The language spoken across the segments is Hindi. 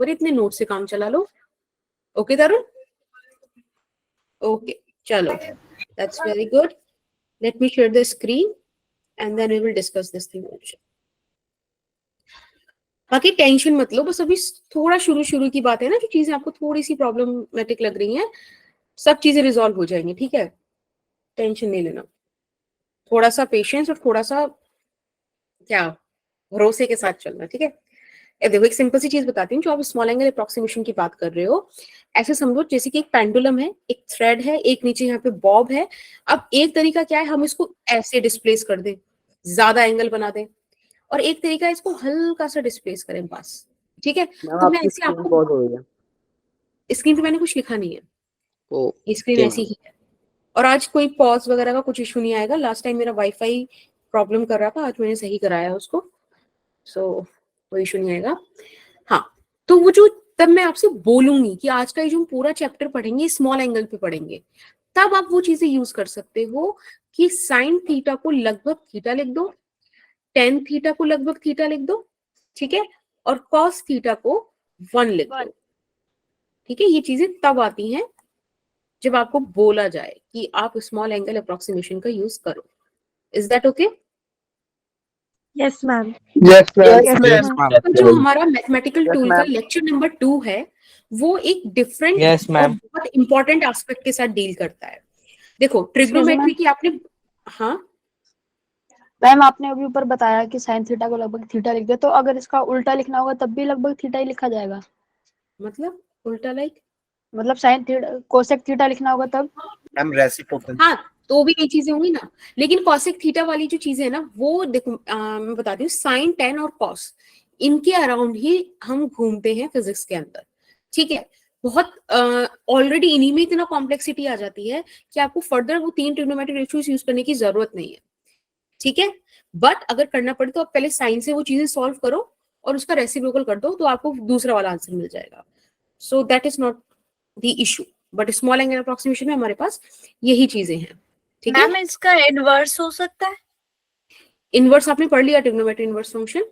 ऊपर इतने नोट से काम चला लो। ओके तरुण? ओके चलो, that's very good. Let me share the screen and then we will discuss this thing also. बाकी टेंशन मत लो, बस अभी थोड़ा शुरू शुरू की बात है ना, जो चीजें आपको थोड़ी सी प्रॉब्लमेटिक लग रही हैं, सब चीजें रिजॉल्व हो जाएंगी, ठीक है? टेंशन नहीं लेना, थोड़ा सा पेशेंस और थोड़ा सा क्या भरोसे के साथ चलना, ठीक है? देखो एक सिंपल सी चीज बताती हूँ, जो आप स्मॉल एंगल अप्रोक्सीमेशन की बात कर रहे हो, ऐसे समझो जैसे कि एक पेंडुलम है, एक थ्रेड है, एक नीचे यहाँ पे बॉब है। अब एक तरीका क्या है, हम इसको ऐसे डिस्प्लेस कर दें, ज्यादा एंगल बना दें, और एक तरीका है इसको हल्का सा डिस्प्लेस करें बस, ठीक है? तो मैं ऐसे आपको, स्क्रीन पे मैंने कुछ लिखा नहीं है, स्क्रीन ऐसी ही है। और आज कोई पॉज वगैरह का कुछ इशू नहीं आएगा। लास्ट टाइम मेरा वाईफाई प्रॉब्लम कर रहा था, आज मैंने सही कराया उसको, सो कोई इशू नहीं आएगा। हाँ, तो वो जो तब मैं आपसे बोलूंगी कि आज का ये जो हम पूरा चैप्टर पढ़ेंगे स्मॉल एंगल पे पढ़ेंगे, तब आप वो चीजें यूज कर सकते हो कि साइन थीटा को लगभग थीटा लिख दो, टेन थीटा को लगभग थीटा लिख दो, ठीक है? और कॉस थीटा को 1 लिख दो, ठीक है? ये चीजें तब आती हैं जब आपको बोला जाए कि आप स्मॉल एंगल अप्रोक्सीमेशन का यूज करो। Is that okay? Yes ma'am. Yes जो हमारा मैथमेटिकल टूल का लेक्चर नंबर 2 है, वो एक डिफरेंट और बहुत इंपॉर्टेंट एस्पेक्ट के साथ डील करता है। देखो ट्रिग्नोमेट्री की आपने, हाँ मैम आपने अभी ऊपर बताया कि साइन थीटा को लगभग थीटा लिख दे, तो अगर इसका उल्टा लिखना होगा तब भी लगभग थीटा ही लिखा जाएगा? मतलब उल्टा लाइक मतलब साइन थीटा कोसेक थीटा लिखना होगा तब? Ma'am reciprocal. हाँ, तो भी ये चीजें होंगी ना, लेकिन कॉसेक थीटा वाली जो चीजें है ना, वो देखो मैं बताती हूँ, साइन टेन और कॉस, इनके अराउंड ही हम घूमते हैं फिजिक्स के अंदर, ठीक है? बहुत ऑलरेडी इन्हीं में इतना कॉम्प्लेक्सिटी आ जाती है कि आपको फर्दर वो 3 ट्रिग्नोमेट्रिक रेशियोज यूज करने की जरूरत नहीं है, ठीक है? बट अगर करना पड़े तो आप पहले साइन से वो चीजें सॉल्व करो और उसका रेसिप्रोकल कर दो, तो आपको दूसरा वाला आंसर मिल जाएगा। So that is not the issue, but small angle approximation में हमारे पास यही चीजें हैं, ठीक है? मैम इसका इनवर्स हो सकता है? इनवर्स आपने पढ़ लिया, trigonometry inverse function?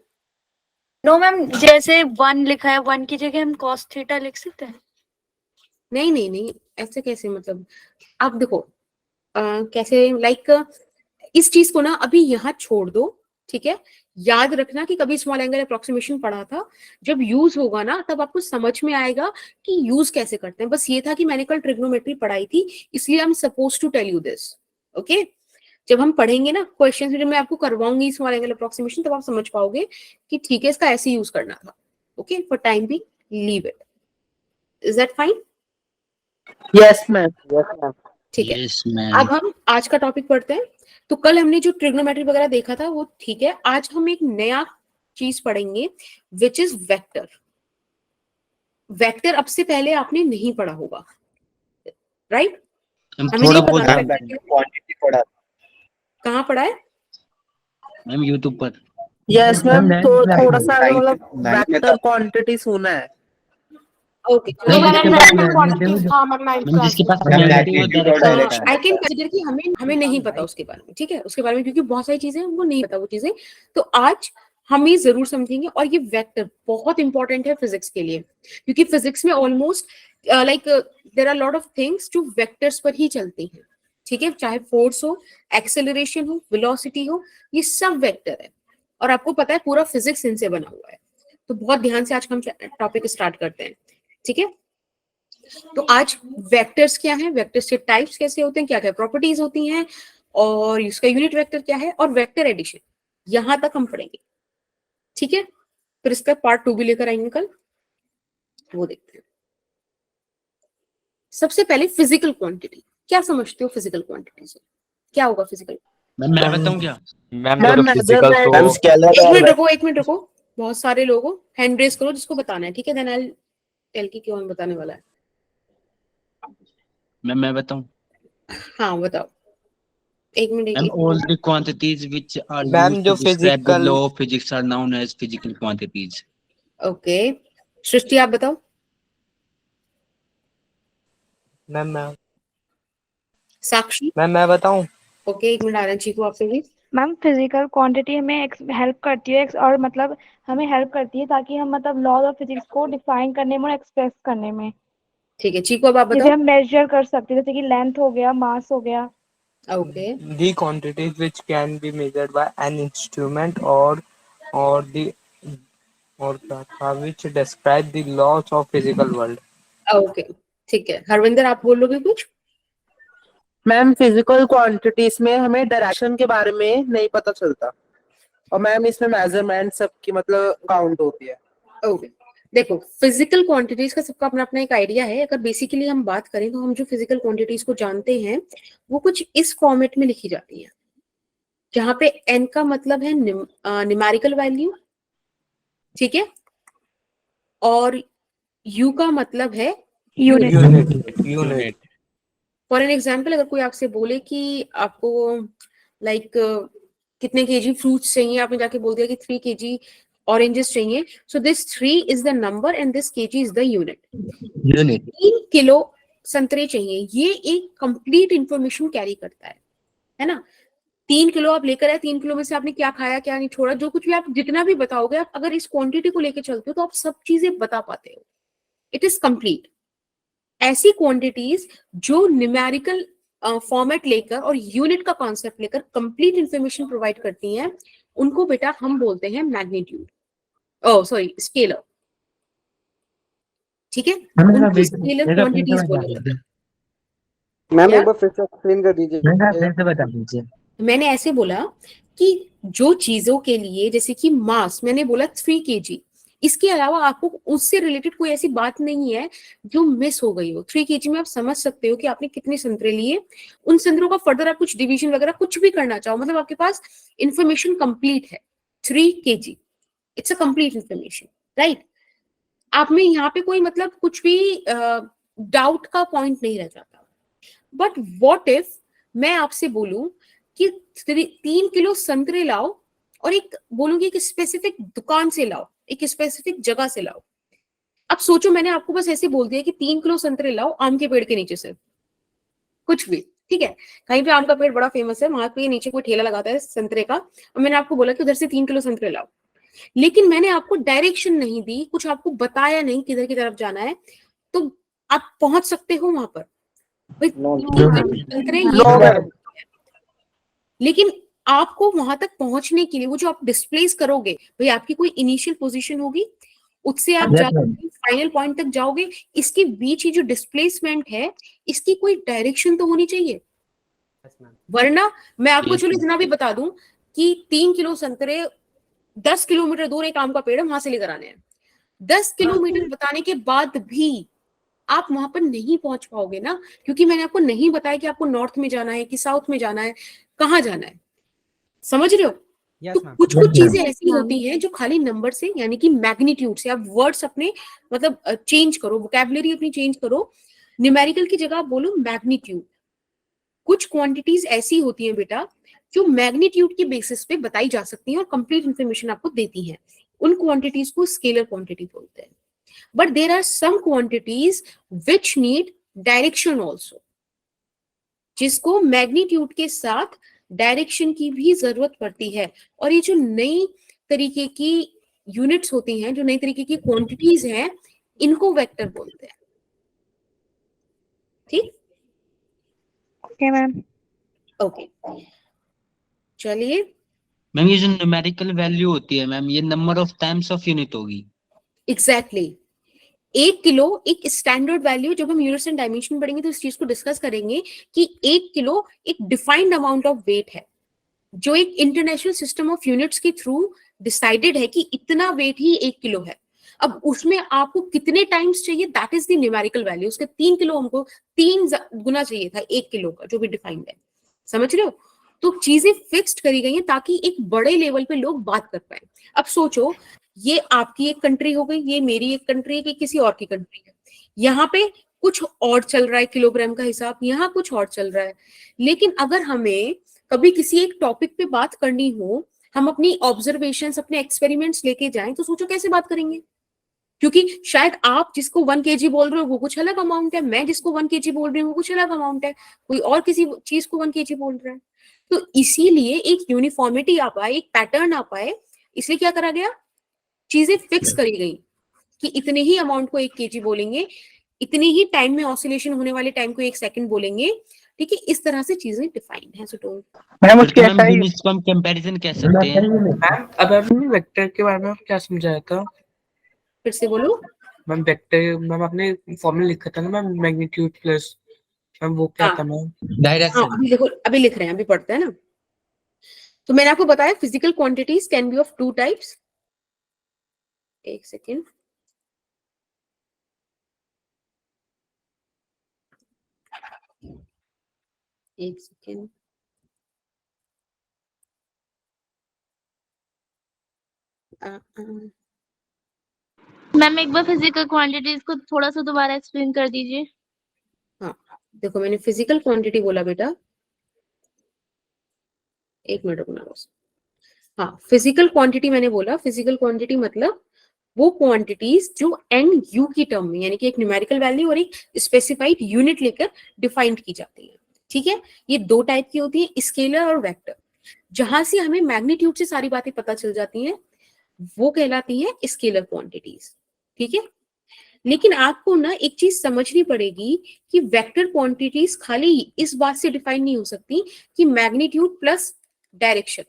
No ma'am, जैसे 1 लिखा है, 1 की जगह हम cos थीटा लिख सकते हैं? नहीं नहीं नहीं, ऐसे कैसे? मतलब आप देखो कैसे, लाइक इस चीज को ना अभी यहाँ छोड़ दो, ठीक है? याद रखना कि कभी स्मॉल एंगल अप्रोक्सीमेशन पढ़ा था, जब यूज होगा ना तब आपको समझ में आएगा कि यूज कैसे करते हैं। बस ये था कि मैंने कल ट्रिग्नोमेट्री पढ़ाई थी, इसलिए I am suppose to tell you this, okay? जब हम पढ़ेंगे ना क्वेश्चन, जब मैं आपको करवाऊंगी स्मॉल एंगल अप्रोक्सीमेशन, तब आप समझ पाओगे कि ठीक है इसका ऐसे यूज करना था, okay? For time B leave it. Is that fine? Yes ma'am. ठीक है, अब हम आज का टॉपिक पढ़ते हैं। तो कल हमने जो ट्रिग्नोमेट्री वगैरह देखा था वो ठीक है, आज हम एक नया चीज पढ़ेंगे विच इज वेक्टर। वेक्टर अब से पहले आपने नहीं पढ़ा होगा, राइट? हमें नहीं पता क्वांटिटी पढ़ा। कहाँ पढ़ा है? मैम यूट्यूब पर। यस मैम, तो थोड़ा सा मतलब वेक्टर क्वांटिटी सुना है। ओके, आई कैन कंसिडर कि हमें नहीं पता उसके बारे में, ठीक है? उसके बारे में, क्योंकि बहुत सारी चीजें हमको नहीं पता वो चीजें, तो आज हम ये जरूर समझेंगे। और ये वेक्टर बहुत इंपॉर्टेंट है फिजिक्स के लिए, क्योंकि फिजिक्स में almost like there are lot of things जो वेक्टर्स पर ही चलती हैं, ठीक है? चाहे फोर्स हो, एक्सेलरेशन हो, वेलोसिटी हो, ये सब वेक्टर है। और आपको पता है पूरा फिजिक्स इनसे बना हुआ है। तो बहुत ध्यान से आज हम टॉपिक स्टार्ट करते हैं, ठीक है? तो आज वेक्टर्स क्या है, वेक्टर्स के टाइप्स कैसे होते हैं, क्या क्या प्रॉपर्टीज होती हैं, और इसका यूनिट वेक्टर क्या है, और वेक्टर एडिशन, यहां तक हम पढ़ेंगे, ठीक है? फिर इसका पार्ट 2 भी लेकर आएंगे कल, वो देखते हैं। सबसे पहले फिजिकल क्वांटिटी, क्या समझते हो फिजिकल क्वांटिटी से? क्या होगा फिजिकल? मैं बताऊं क्या? एक मिनट रुको, बहुत सारे लोगों हैंड रेस करो जिसको बताना है, ठीक है? देन आई विल टेल की कौन बताने वाला है। मैं बताऊं? हाँ बताओ, एक minute. All the quantities which are ma'am used जो to describe the physical law of physics are known as physical quantities. Okay, Srishti आप बताओ। मैम साक्षी? मैं बताऊं? ओके, एक मिनट, आरएन जी को आपसे भी मैम फिजिकल क्वांटिटी हमें हेल्प करती है और मतलब हमें हेल्प करती है ताकि हम मतलब लॉज ऑफ फिजिक्स को डिफाइन करने में और एक्सप्रेस करने में, ठीक है, चीकू अब आप जैसे बताओ। हम मेजर कर सकते हैं, जैसे कि लेंथ हो गया, मास हो गया। Okay, The quantities which can be measured by an instrument or the or data which describe the laws of physical world. Okay, ठीक है, हरविंदर आप बोलोगे कुछ? मैम फिजिकल क्वांटिटीज में हमें डायरेक्शन के बारे में नहीं पता चलता, और मैम इसमें मेजरमेंट सबकी मतलब काउंट होती है। ओके, देखो फिजिकल क्वांटिटीज का सबका अपना अपना एक आइडिया है। अगर बेसिकली हम बात करें तो हम जो फिजिकल क्वांटिटीज को जानते हैं वो कुछ इस फॉर्मेट में लिखी जाती है, जहां पे n का मतलब है न्यूमेरिकल वैल्यू, ठीक है, और u का मतलब है unit. Unit. For an example, अगर कोई आपसे बोले कि आपको लाइक कितने केजी फ्रूट्स चाहिए, आपने जाके बोल दिया कि 3 केजी ऑरेंजेस चाहिए, so this 3 is the number and this KG is the unit. Unit 3 kilo संतरे चाहिए, ये एक कंप्लीट इंफॉर्मेशन कैरी करता है ना। 3 किलो आप लेकर आए, 3 किलो में से आपने क्या खाया क्या नहीं छोड़ा, जो कुछ भी आप जितना भी बताओगे, आप अगर इस क्वांटिटी को लेकर चलते हो तो आप सब चीजें बता पाते हो। It is complete. ऐसी क्वांटिटीज जो न्यूमेरिकल फॉर्मेट लेकर और यूनिट का कॉन्सेप्ट लेकर कंप्लीट इंफॉर्मेशन प्रोवाइड करती हैं, उनको बेटा हम बोलते हैं मैग्नीट्यूड, ओ सॉरी स्केलर, ठीक है, उनको स्केलर क्वांटिटीज बोला जाता है। मैम क्या? एक बार फिर से एक्सप्लेन कर दीजिए। बता दीजिए। मैंने ऐसे बोला कि जो चीजों के लिए, जैसे कि मास, मैंने बोला 3 केजी, इसके अलावा आपको उससे रिलेटेड कोई ऐसी बात नहीं है जो मिस हो गई हो। 3 केजी में आप समझ सकते हो कि आपने कितने संतरे लिए, उन संतरों का फर्दर आप कुछ डिवीजन वगैरह कुछ भी करना चाहो, मतलब आपके पास इंफॉर्मेशन कंप्लीट है। 3 KG, it's a complete information, right. आप में यहाँ पे कोई मतलब कुछ भी डाउट का पॉइंट नहीं रह जाता। बट व्हाट इफ मैं आपसे बोलूं कि 3 किलो संतरे लाओ और एक बोलूंगी कि स्पेसिफिक दुकान से लाओ, एक स्पेसिफिक जगह से लाओ। अब सोचो, मैंने आपको बस ऐसे बोल दिया कि 3 किलो संतरे लाओ आम के पेड़ के नीचे से, कुछ भी, ठीक है, कहीं पे आम का पेड़ बड़ा फेमस है, वहां पे नीचे कोई ठेला लगाता है संतरे का, और मैंने आपको बोला कि उधर से 3 किलो संतरे लाओ, लेकिन मैंने आपको डायरेक्शन नहीं दी, कुछ आपको बताया नहीं किधर की तरफ जाना है, तो आप पहुंच सकते हो वहां पर भाई, 3 किलो संतरे ये, लेकिन आपको वहां तक पहुंचने के लिए वो जो आप डिस्प्लेस करोगे भाई, आपकी कोई इनिशियल पोजीशन होगी, उससे आप जाकर फाइनल पॉइंट तक जाओगे, इसके बीच ही जो डिस्प्लेसमेंट है, इसकी कोई डायरेक्शन तो होनी चाहिए, वरना मैं आपको चलो इतना भी बता दूं कि 3 किलो संतरे 10 किलोमीटर दूर एक आम का पेड़ है वहां से लेकर आने हैं, 10 किलोमीटर बताने के बाद भी आप वहां पर नहीं पहुंच पाओगे ना, क्योंकि मैंने आपको नहीं बताया कि आपको नॉर्थ में जाना है कि साउथ में जाना है, कहाँ जाना है, समझ रहे हो? तो कुछ कुछ चीजें ऐसी होती हैं जो खाली नंबर से, यानी कि मैग्नीट्यूड से, आप वर्ड्स अपने मतलब चेंज करो, वोकैबुलरी अपनी चेंज करो, न्यूमेरिकल की जगह बोलो मैग्नीट्यूड। कुछ क्वांटिटीज ऐसी होती हैं बेटा जो मैग्नीट्यूड की बेसिस पे बताई जा सकती हैं और कंप्लीट इंफॉर्मेशन आपको देती हैं, उन क्वांटिटीज को स्केलर क्वांटिटी बोलते हैं। But there are some quantities which need direction also, जिसको मैग्नीट्यूड के साथ डायरेक्शन की भी जरूरत पड़ती है, और ये जो नई तरीके की यूनिट्स होती हैं, जो नई तरीके की क्वांटिटीज हैं, इनको वेक्टर बोलते हैं, ठीक? Okay ma'am. ओके, चलिए। मैम ये जो न्यूमेरिकल वैल्यू होती है मैम, ये number of times of unit होगी। एग्जैक्टली 1 किलो एक स्टैंडर्ड वैल्यू, जब हम यूनिट्स एंड डायमेंशन पढ़ेंगे तो इस चीज को डिस्कस करेंगे कि 1 किलो एक डिफाइंड अमाउंट ऑफ वेट है, जो एक इंटरनेशनल सिस्टम ऑफ यूनिट्स के थ्रू डिसाइडेड है कि इतना वेट ही 1 किलो है। अब उसमें आपको कितने टाइम्स चाहिए, that is the numerical value. उसके 3 किलो हमको 3 गुना चाहिए था 1 किलो का, जो भी डिफाइंड है, समझ रहे हो? तो चीजें फिक्स्ड करी गई हैं ताकि एक बड़े लेवल पे लोग बात कर पाए। अब सोचो, ये आपकी एक कंट्री हो गई, ये मेरी एक कंट्री है, कि किसी और की कंट्री है, यहाँ पे कुछ और चल रहा है किलोग्राम का हिसाब, यहाँ कुछ और चल रहा है। लेकिन अगर हमें कभी किसी एक टॉपिक पे बात करनी हो, हम अपनी ऑब्जर्वेशंस, अपने एक्सपेरिमेंट्स लेके जाएं, तो सोचो कैसे बात करेंगे, क्योंकि शायद आप जिसको 1 केजी बोल रहे हो वो कुछ अलग अमाउंट है, मैं जिसको 1 केजी बोल रही हूँ वो कुछ अलग अमाउंट है, कोई और किसी चीज को 1 केजी बोल रहा है। तो इसीलिए एक यूनिफॉर्मिटी आ पाए, एक पैटर्न आ पाए, इसलिए क्या करा गया, चीजें फिक्स करी गई कि इतने ही अमाउंट को 1 kg बोलेंगे, इतने ही टाइम में ऑसिलेशन होने वाले टाइम को 1 सेकंड बोलेंगे, ठीक है, इस तरह से चीजें डिफाइंड है। सो डोंट, मैम उसके ऐसा ही यूनिट्स को हम कंपैरिजन कह सकते हैं। मैम अब आपने वेक्टर के बारे में क्या समझाया था? फिर से बोलो। मैम वेक्टर, मैम आपने फॉर्मूला लिखा था ना मैम, मैग्नीट्यूड प्लस, मैम वो क्या हाँ। था मैम? हाँ, डायरेक्शन। अभी देखो, अभी लिख रहे हैं, अभी पढ़ते हैं ना। तो मैंने आपको बताया physical quantities can be of 2 types. एक सेकेंड, एक सेकेंड, मैम एक बार फिजिकल क्वांटिटीज को थोड़ा सा दोबारा एक्सप्लेन कर दीजिए। हाँ देखो, मैंने फिजिकल क्वांटिटी बोला बेटा, एक मिनट रुकना बस। हाँ, फिजिकल क्वांटिटी मैंने बोला, फिजिकल क्वांटिटी मतलब वो क्वांटिटीज जो एन यू की टर्म में, यानी कि एक न्यूमेरिकल वैल्यू और एक स्पेसिफाइड यूनिट लेकर डिफाइंड की जाती है, ठीक है। ये 2 टाइप की होती है, स्केलर और वेक्टर। जहां से हमें मैग्नीट्यूड से सारी बातें पता चल जाती हैं वो कहलाती है स्केलर क्वांटिटीज, ठीक है। लेकिन आपको ना एक चीज समझनी पड़ेगी कि वेक्टर क्वांटिटीज खाली इस बात से डिफाइन नहीं हो सकती कि मैग्नीट्यूड प्लस डायरेक्शन।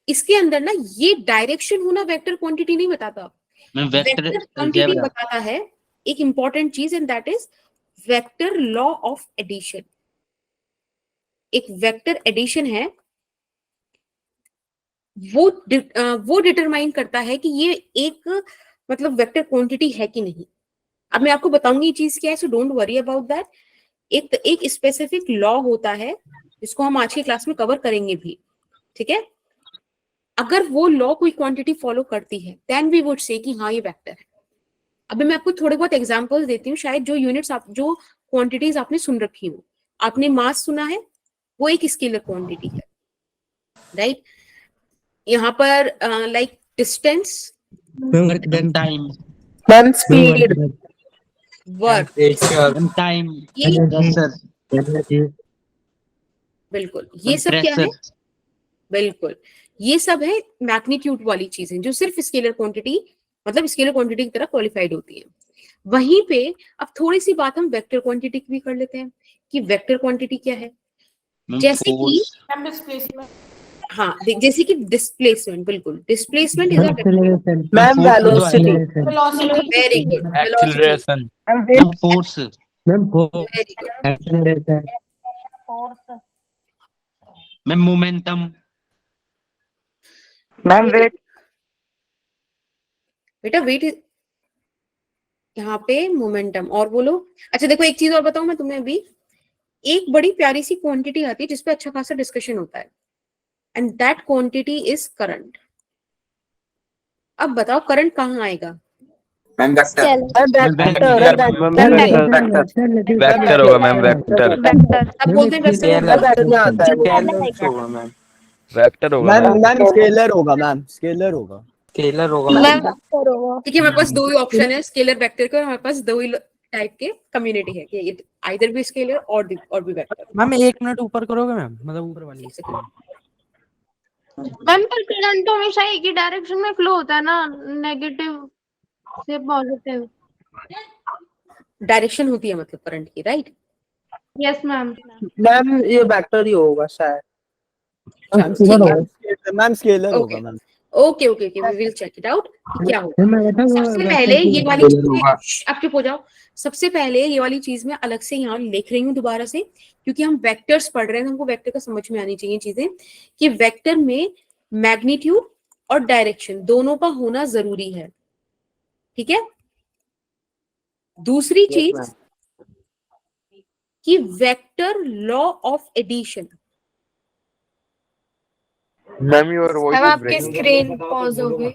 इसके अंदर ना ये डायरेक्शन होना वेक्टर क्वांटिटी नहीं बताता। मैं वेक्टर क्वांटिटी बताता है एक इंपॉर्टेंट चीज, and that is vector law of addition. एक वेक्टर एडिशन है, वो डिटरमाइन करता है कि ये एक मतलब वेक्टर क्वांटिटी है कि नहीं। अब मैं आपको बताऊंगी ये चीज क्या है, so don't worry about that. एक स्पेसिफिक लॉ होता है जिसको हम आज की क्लास में कवर करेंगे भी, ठीक है। अगर वो लॉ कोई क्वांटिटी फॉलो करती है देन वी वुड से कि हाँ ये वेक्टर है। अभी मैं आपको थोड़े बहुत एग्जांपल्स देती हूँ, शायद जो यूनिट्स आप, जो क्वांटिटीज आपने सुन रखी हो। आपने मास सुना है, वो एक स्केलर क्वांटिटी है, राइट। यहाँ पर like distance, time, ma'am speed, work, time, ये प्रेशर, बिल्कुल, ये सब क्या है, बिल्कुल ये सब है मैग्नीट्यूड वाली चीजें जो सिर्फ स्केलर क्वांटिटी, मतलब स्केलर क्वांटिटी की तरह क्वालिफाइड होती है। वहीं पे अब थोड़ी सी बात हम वेक्टर क्वांटिटी की भी कर लेते हैं कि वेक्टर क्वांटिटी क्या है। जैसे कि हाँ, जैसे कि डिस्प्लेसमेंट, बिल्कुल displacement is a vector. Ma'am velocity, very good, acceleration, force, very good, मैं मोमेंटम, मैम वेट, बेटा वेट यहाँ पे मोमेंटम। और बोलो, अच्छा देखो एक चीज और बताऊं मैं तुम्हें अभी, एक बड़ी प्यारी सी क्वांटिटी आती है जिसपे अच्छा खासा डिस्कशन होता है, and that quantity is current. अब बताओ करंट कहाँ आएगा? मैम वेक्टर, वेक्टर होगा मैम, वेक्टर, अब बोलते हैं वेक्टर होगा मैम, वेक्टर होगा मैम। मैम स्केलर होगा, मैम स्केलर होगा। स्केलर होगा मैम मैम। वेक्टर होगा। ठीक है, हमारे पास 2 ही ऑप्शन है, स्केलर वेक्टर के, और हमारे पास 2 ही टाइप के कम्युनिटी है कि आइदर भी स्केलर और भी वेक्टर। मैम 1 मिनट ऊपर करोगे मैम, मतलब ऊपर वाली। मैम पर करंट तो हमेशा एक ही डायरेक्शन में फ्लो होता है ना, नेगेटिव से पॉजिटिव। डायरेक्शन होती है मतलब करंट की, राइट? Yes ma'am. मैम ये वेक्टर ही होगा शायद। मैम स्केलर होगा ma'am. Okay okay okay, we will check it out क्या होगा। सबसे पहले ये वाली चीज, आप चुप हो जाओ। सबसे पहले ये वाली चीज मैं अलग से यहाँ लिख रही हूँ दोबारा से, क्योंकि हम वेक्टर्स पढ़ रहे हैं, हमको वेक्टर का समझ में आनी चाहिए चीजें, कि वेक्टर में मैग्नीट्यूड और डायरेक्शन दोनों का होना जरूरी है, ठीक है। दूसरी चीज कि vector law of addition. Ma'am your voice ma'am आपकी स्क्रीन पॉज हो गई।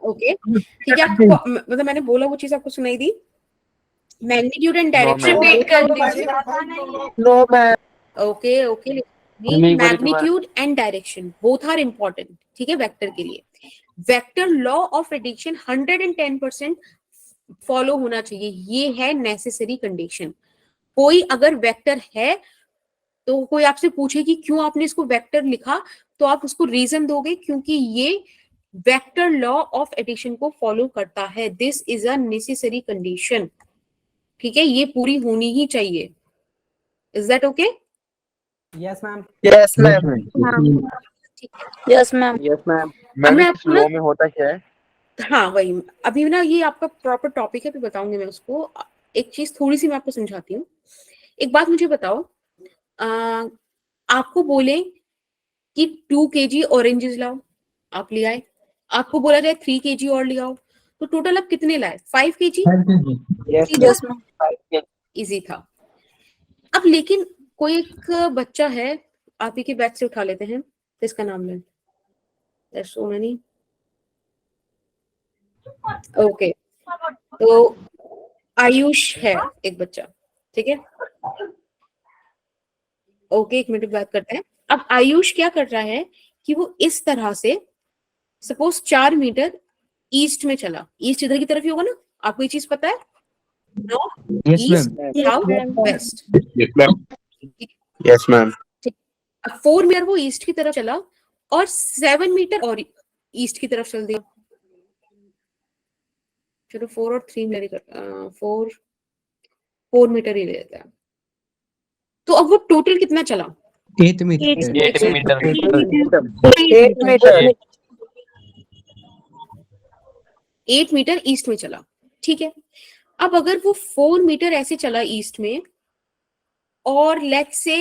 ओके ठीक है, आपको मतलब मैंने बोला वो चीज आपको सुनाई दी? मैग्नीट्यूड एंड डायरेक्शन रिपीट कर दीजिए। No ma'am. Okay okay, magnitude and direction both are important, ठीक है, वेक्टर के लिए। Vector law of addition 110% follow होना चाहिए, ये है नेसेसरी कंडीशन। कोई अगर वेक्टर है तो कोई आपसे पूछे कि क्यों आपने इसको वेक्टर लिखा, तो आप उसको रीजन दोगे क्योंकि ये वेक्टर लॉ ऑफ एडिशन को फॉलो करता है। This is a necessary condition, ठीक है, ये पूरी होनी ही चाहिए। Is that okay? Yes ma'am. Yes, ma'am. Yes ma'am. Yes ma'am. अब मैं मैम आपको फ्लो में होता क्या है? हाँ वही, अभी ना ये आपका प्रॉपर टॉपिक है, फिर बताऊंगी मैं उसको। एक चीज थोड़ी सी मैं आपको समझाती हूँ। एक बात मुझे बताओ, आपको बोले कि 2 kg ऑरेंजेस लाओ, आप ले आए। आपको बोला जाए 3 kg और ले आओ, तो टोटल आप कितने लाए? 5 kg। Yes ma'am. इजी था। अब लेकिन कोई एक बच्चा है, आप ही के बैच से उठा लेते हैं, इसका नाम लें। There's so many. ओके, तो आयुष है एक बच्चा, ठीक है। ओके, एक मिनट बात करते हैं। अब आयुष क्या कर रहा है कि वो इस तरह से सपोज 4 मीटर ईस्ट में चला। ईस्ट इधर की तरफ ही होगा ना, आपको ये चीज पता है? North, Yes, east, ma'am. South, west. Yes ma'am. Yes ma'am. अब 4 मीटर वो ईस्ट की तरफ चला और 7 मीटर और ईस्ट की तरफ चल दिया। चलो 4 और 3 मीटर 4 मीटर ही ले लेते हैं। तो अब वो टोटल कितना चला? 8 meter. 8 meter. 8 meter. 8 meter east में चला, ठीक है। अब अगर वो 4 मीटर ऐसे चला ईस्ट में और लेट्स से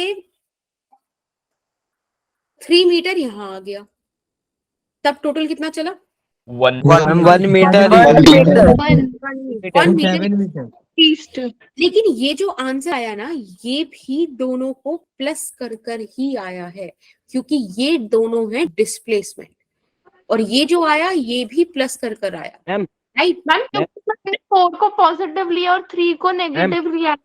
3 मीटर यहां आ गया, तब टोटल कितना चला? 1 1 meter. 1 meter. 1 meter 7 meter. East. लेकिन ये जो आंसर आया ना, ये भी दोनों को प्लस कर कर ही आया है, क्योंकि ये दोनों है डिस्प्लेसमेंट, और ये जो आया ये भी प्लस कर कर आया, मैम राइट। मैम 4 को पॉजिटिव लिया और 3 को नेगेटिव लिया।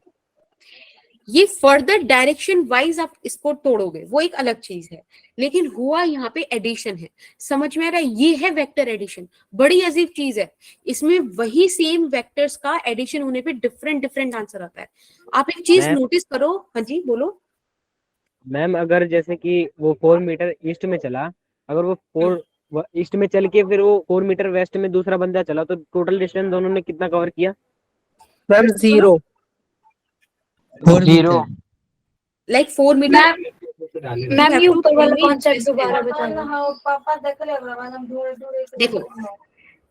ये फर्दर डायरेक्शन वाइज आप इसको तोड़ोगे, वो एक अलग चीज है, लेकिन हुआ यहाँ पे एडिशन है। समझ में आ रहा है? ये है वेक्टर एडिशन। बड़ी अजीब चीज है, इसमें वही सेम वेक्टर्स का एडिशन होने पे डिफरेंट डिफरेंट आंसर आता है। आप एक चीज मैम। नोटिस करो। हाँ जी बोलो। मैम अगर जैसे कि वो 4 मीटर ईस्ट में चला, अगर वो 4 ईस्ट में चल के फिर वो 4 मीटर वेस्ट में दूसरा बंदा चला, तो टोटल डिस्टेंस दोनों ने कितना कवर किया? Ma'am, 0. 4 Zero. meter. Like 4 meter. Ma'am ये ऊपर वाला कॉन्सेप्ट दोबारा बताना। देखो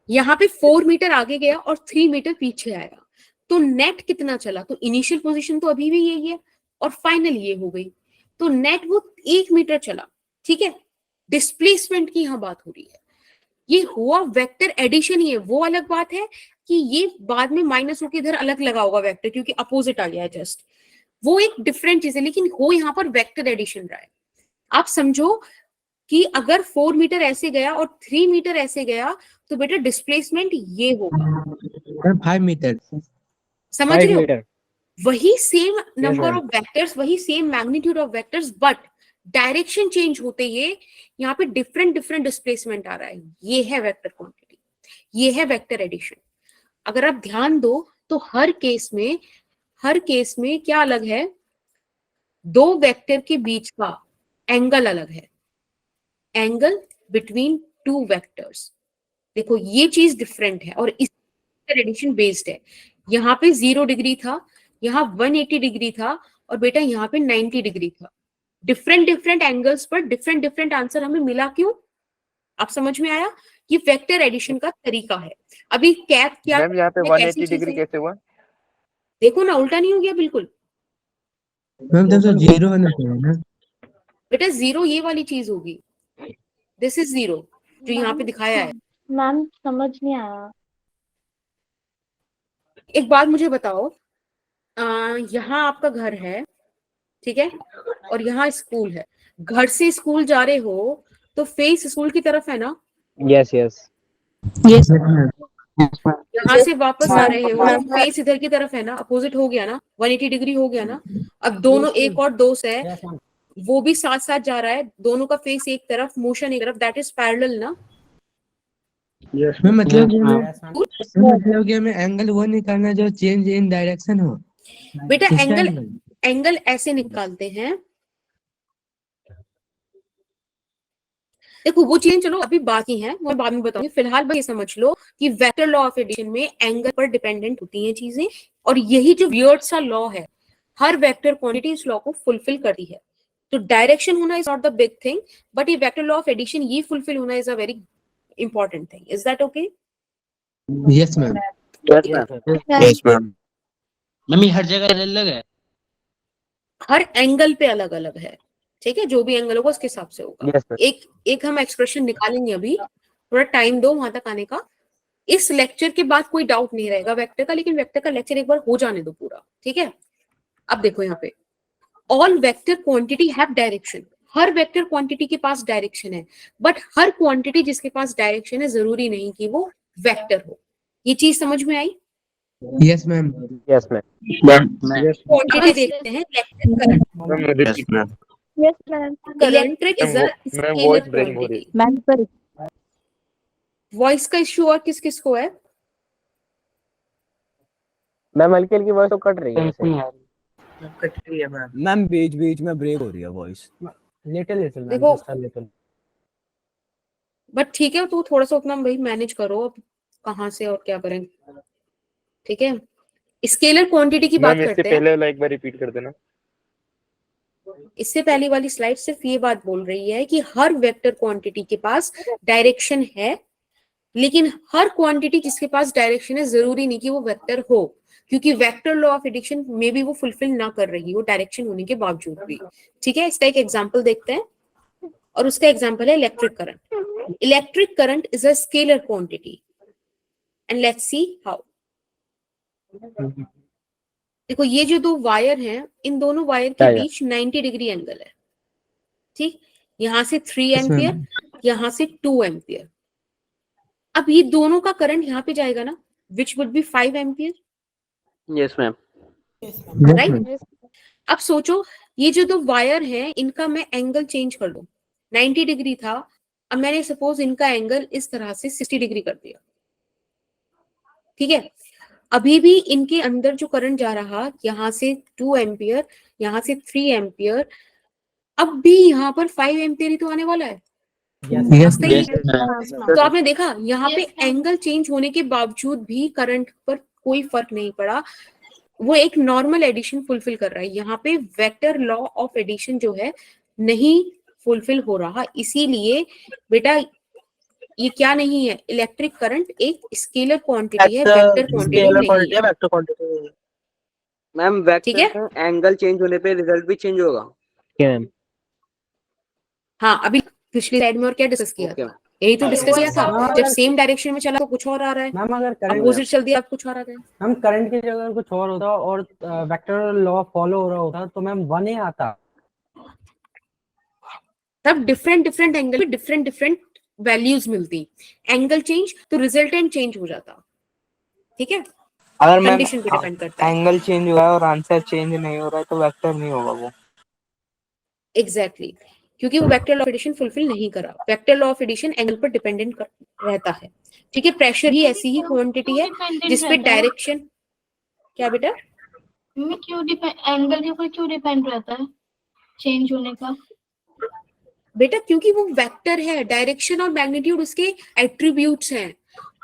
यहाँ पे 4 मीटर आगे गया और 3 मीटर पीछे आया, तो नेट कितना चला? तो इनिशियल पोजीशन तो अभी भी यही है और फाइनल ये हो गई, तो नेट वो 1 मीटर चला, ठीक है। डिस्प्लेसमेंट की यहाँ बात हो रही है, ये हुआ वेक्टर एडिशन ही है। वो अलग बात है कि ये बाद में माइनस होकर इधर अलग लगा होगा वेक्टर, क्योंकि अपोजिट आ गया है जस्ट, वो एक डिफरेंट चीज है, लेकिन हो यहाँ पर वेक्टर एडिशन रहा है। आप समझो कि अगर 4 मीटर ऐसे गया और 3 मीटर ऐसे गया, तो बेटा डिस्प्लेसमेंट ये होगा। 5 meter. समझ 5 रहे हो? मीटर। वही same number ma'am. Of vectors, वही same magnitude of vectors, but direction change होते ये यहाँ पे डिफरेंट डिफरेंट डिस्प्लेसमेंट आ रहा है। ये है वेक्टर क्वांटिटी, ये है वेक्टर एडिशन। अगर आप ध्यान दो तो हर केस में क्या अलग है? 2 वेक्टर के बीच का एंगल अलग है, एंगल बिटवीन 2 वेक्टर्स। देखो ये चीज डिफरेंट है और इस एडिशन बेस्ड है। यहाँ पे 0 डिग्री था, यहाँ 180 डिग्री था, और बेटा यहाँ पे 90 डिग्री था। डिफरेंट डिफरेंट एंगल्स पर डिफरेंट डिफरेंट आंसर हमें मिला, क्यों? आप समझ में आया? ये वेक्टर एडिशन का तरीका है। अभी कैप क्या मैम यहाँ पे कैसी 180 चीज़ डिग्री है? कैसे हुआ? देखो ना, उल्टा नहीं हो गया बिल्कुल। मैम तो 0 होना चाहिए ना। बेटा 0 ये वाली चीज होगी, दिस इज 0 जो यहाँ पे दिखाया है। मैम समझ नहीं आया। एक बात मुझे बताओ, यहाँ आपका घर है, ठीक है, और यहाँ स्कूल है। घर से स्कूल जा रहे हो तो फेस स्कूल की तरफ है ना? Yes yes. यहाँ से वापस आ रहे हो, फेस इधर की तरफ है ना? अपोजिट हो गया ना, 180 डिग्री हो गया ना। अब दोनों, एक और दोस्त है वो भी साथ साथ जा रहा है, दोनों का फेस एक तरफ, मोशन एक तरफ, दैट इज पैरेलल ना। मैं मतलब कि हमें एंगल वो निकालना जो चेंज इन डायरेक्शन हो। बेटा इसका एंगल ऐसे निकालते हैं देखो वो चीजें चलो अभी बाकी हैं, वो बाद में बताऊंगी। फिलहाल बस ये समझ लो कि वेक्टर लॉ ऑफ एडिशन में एंगल पर डिपेंडेंट होती हैं चीजें, और यही जो वियर्ड सा लॉ है, हर वेक्टर क्वांटिटी इस लॉ को फुलफिल करती है। तो डायरेक्शन होना is not the big thing, but ये वेक्टर लॉ ऑफ एडिशन ये फुलफिल होना is a very important thing. Is that okay? Yes ma'am. Yes, ma'am. Yes, ma'am. Ma'am ये हर जगह अलग है। हर एंगल पे अलग अलग है, ठीक है, जो भी एंगल होगा उसके हिसाब से होगा। Yes, sir. एक हम एक्सप्रेशन निकालेंगे अभी, थोड़ा टाइम दो वहां तक आने का। इस लेक्चर के बाद कोई डाउट नहीं रहेगा वेक्टर का, लेकिन वेक्टर का लेक्चर एक बार हो जाने दो पूरा, ठीक है। अब देखो यहाँ पे all vector quantity have direction, her vector quantity के पास डायरेक्शन है, बट हर क्वांटिटी जिसके पास डायरेक्शन है जरूरी नहीं कि वो वेक्टर हो। ये चीज समझ में आई? Yes ma'am. Yes, ma'am. Ma'am. Quantity देखते हैं electric current. Ma'am, repeat, ma'am. Yes ma'am. Electric is a Ma'am, voice scalar break हो रही क्वांटिटी। मैम पर वॉइस का इश्यू और किस किस को है? मैम हल्की हल्की वॉइस तो कट रही है वैसे। कट रही है मैम। मैम बीच बीच में ब्रेक हो रही है वॉइस। लिटिल लिटिल मैम, देखो- just a little. बट ठीक है, तो थोड़ा सा अपना भाई मैनेज करो, अब कहाँ से और क्या करें, ठीक है। स्केलर क्वांटिटी की बात मैम, इससे करते हैं। पहले एक बार रिपीट कर देना। इससे पहले वाली स्लाइड सिर्फ ये बात बोल रही है कि हर वेक्टर क्वांटिटी के पास डायरेक्शन है, लेकिन हर क्वांटिटी जिसके पास डायरेक्शन है जरूरी नहीं कि वो वेक्टर हो, क्योंकि वेक्टर लॉ ऑफ एडिशन में भी वो फुलफिल ना कर रही हो डायरेक्शन होने के बावजूद भी, ठीक है। इसका एक एग्जांपल देखते हैं, और उसका एग्जांपल है electric current. Electric current is a scalar quantity, and let's see how. देखो ये जो दो वायर हैं, इन दोनों वायर के क्या है? बीच 90 डिग्री एंगल है, ठीक। यहाँ से 3 Yes, ma'am. एम्पियर, यहाँ से 2 एम्पियर। अब ये दोनों का करंट यहाँ पे जाएगा ना, which would be 5 ampere, Yes, ma'am. Right. अब सोचो ये जो दो वायर हैं इनका मैं एंगल चेंज कर दूं, 90 डिग्री था, अब मैंने सपोज इनका एंगल इस तरह से 60 डिग्री कर दिया, ठीक है। अभी भी इनके अंदर जो करंट जा रहा, यहाँ से 2 एम्पियर, यहाँ से 3 एम्पियर, अब भी यहाँ पर 5 एम्पियर ही तो आने वाला है। यस सही है। तो आपने देखा यहाँ पे एंगल चेंज होने के बावजूद भी करंट पर कोई फर्क नहीं पड़ा, वो एक नॉर्मल एडिशन फुलफिल कर रहा है। यहाँ पे वेक्टर लॉ ऑफ एडिशन जो है नहीं फुलफिल हो रहा, इसीलिए बेटा ये क्या नहीं है, इलेक्ट्रिक करंट एक स्केलर क्वांटिटी है, वेक्टर क्वांटिटी स्केलर नहीं क्वांटिटी है, है, वेक्टर क्वांटिटी। मैम, ठीक है। वेक्टर एंगल चेंज होने पे रिजल्ट भी चेंज होगा। क्या मैम? हाँ, अभी पिछली स्लाइड में और क्या डिस्कस किया था, यही तो डिस्कस किया था। जब सेम डायरेक्शन में चला तो कुछ और आ रहा है, मैम अगर करंट अपोजिट चल दिया अब कुछ और आ रहा है। हम करंट की जगह कुछ और होता और वेक्टर लॉ फॉलो हो रहा होता तो मैम 1 ही आता। तब डिफरेंट डिफरेंट एंगल में डिफरेंट डिफरेंट वैल्यूज मिलती, एंगल चेंज तो रिजल्टेंट चेंज हो जाता, ठीक है। अगर मैम कंडीशन पे डिपेंड करता है। एंगल चेंज हुआ है और आंसर चेंज नहीं हो रहा है तो वेक्टर नहीं होगा वो। एग्जैक्टली, क्योंकि वो vector law of addition fulfil नहीं करा। Vector law of addition angle पर डिपेंडेंट रहता है, ठीक है। प्रेशर ही ऐसी ही क्वांटिटी है जिसपे डायरेक्शन, क्या बेटा में क्यों एंगल के ऊपर क्यों डिपेंड रहता है चेंज होने का? बेटा क्योंकि वो वेक्टर है, डायरेक्शन और मैग्नीट्यूड उसके एट्रीब्यूट्स हैं,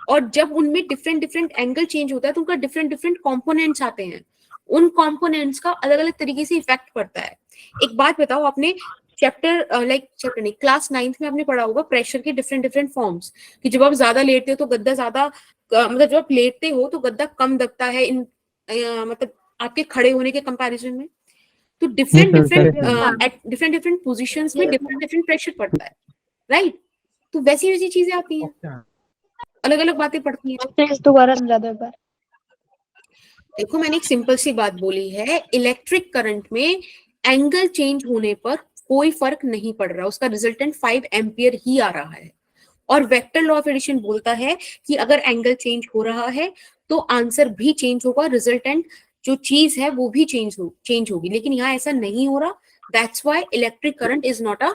और जब उनमें डिफरेंट डिफरेंट एंगल चेंज होता है तो उनका डिफरेंट डिफरेंट कंपोनेंट्स आते हैं, उन कंपोनेंट्स का अलग अलग तरीके से इफेक्ट पड़ता है। एक बात बताओ, आपने चैप्टर नहीं, क्लास 9th में आपने पढ़ा होगा प्रेशर के डिफरेंट डिफरेंट फॉर्म्स, कि जब आप ज्यादा लेटते हो तो गद्दा ज्यादा, मतलब जब आप लेटते हो तो गद्दा कम दबता है इन मतलब आपके खड़े होने के कंपैरिजन में। तो डिफरेंट डिफरेंट पोजीशंस में डिफरेंट डिफरेंट प्रेशर पड़ता है, राइट। तो वैसी वैसी चीजें आती हैं, अलग अलग बातें पड़ती हैं। दोबारा समझा दो एक बार। देखो मैंने एक सिंपल सी बात बोली है, इलेक्ट्रिक करंट में एंगल चेंज होने पर कोई फर्क नहीं पड़ रहा, उसका रिजल्टेंट 5 एम्पियर ही आ रहा है। और वेक्टर लॉ ऑफ एडिशन बोलता है कि अगर एंगल चेंज हो रहा है तो आंसर भी चेंज होगा, रिजल्टेंट जो चीज है वो भी चेंज होगी, लेकिन यहाँ ऐसा नहीं हो रहा। That's why electric current is not a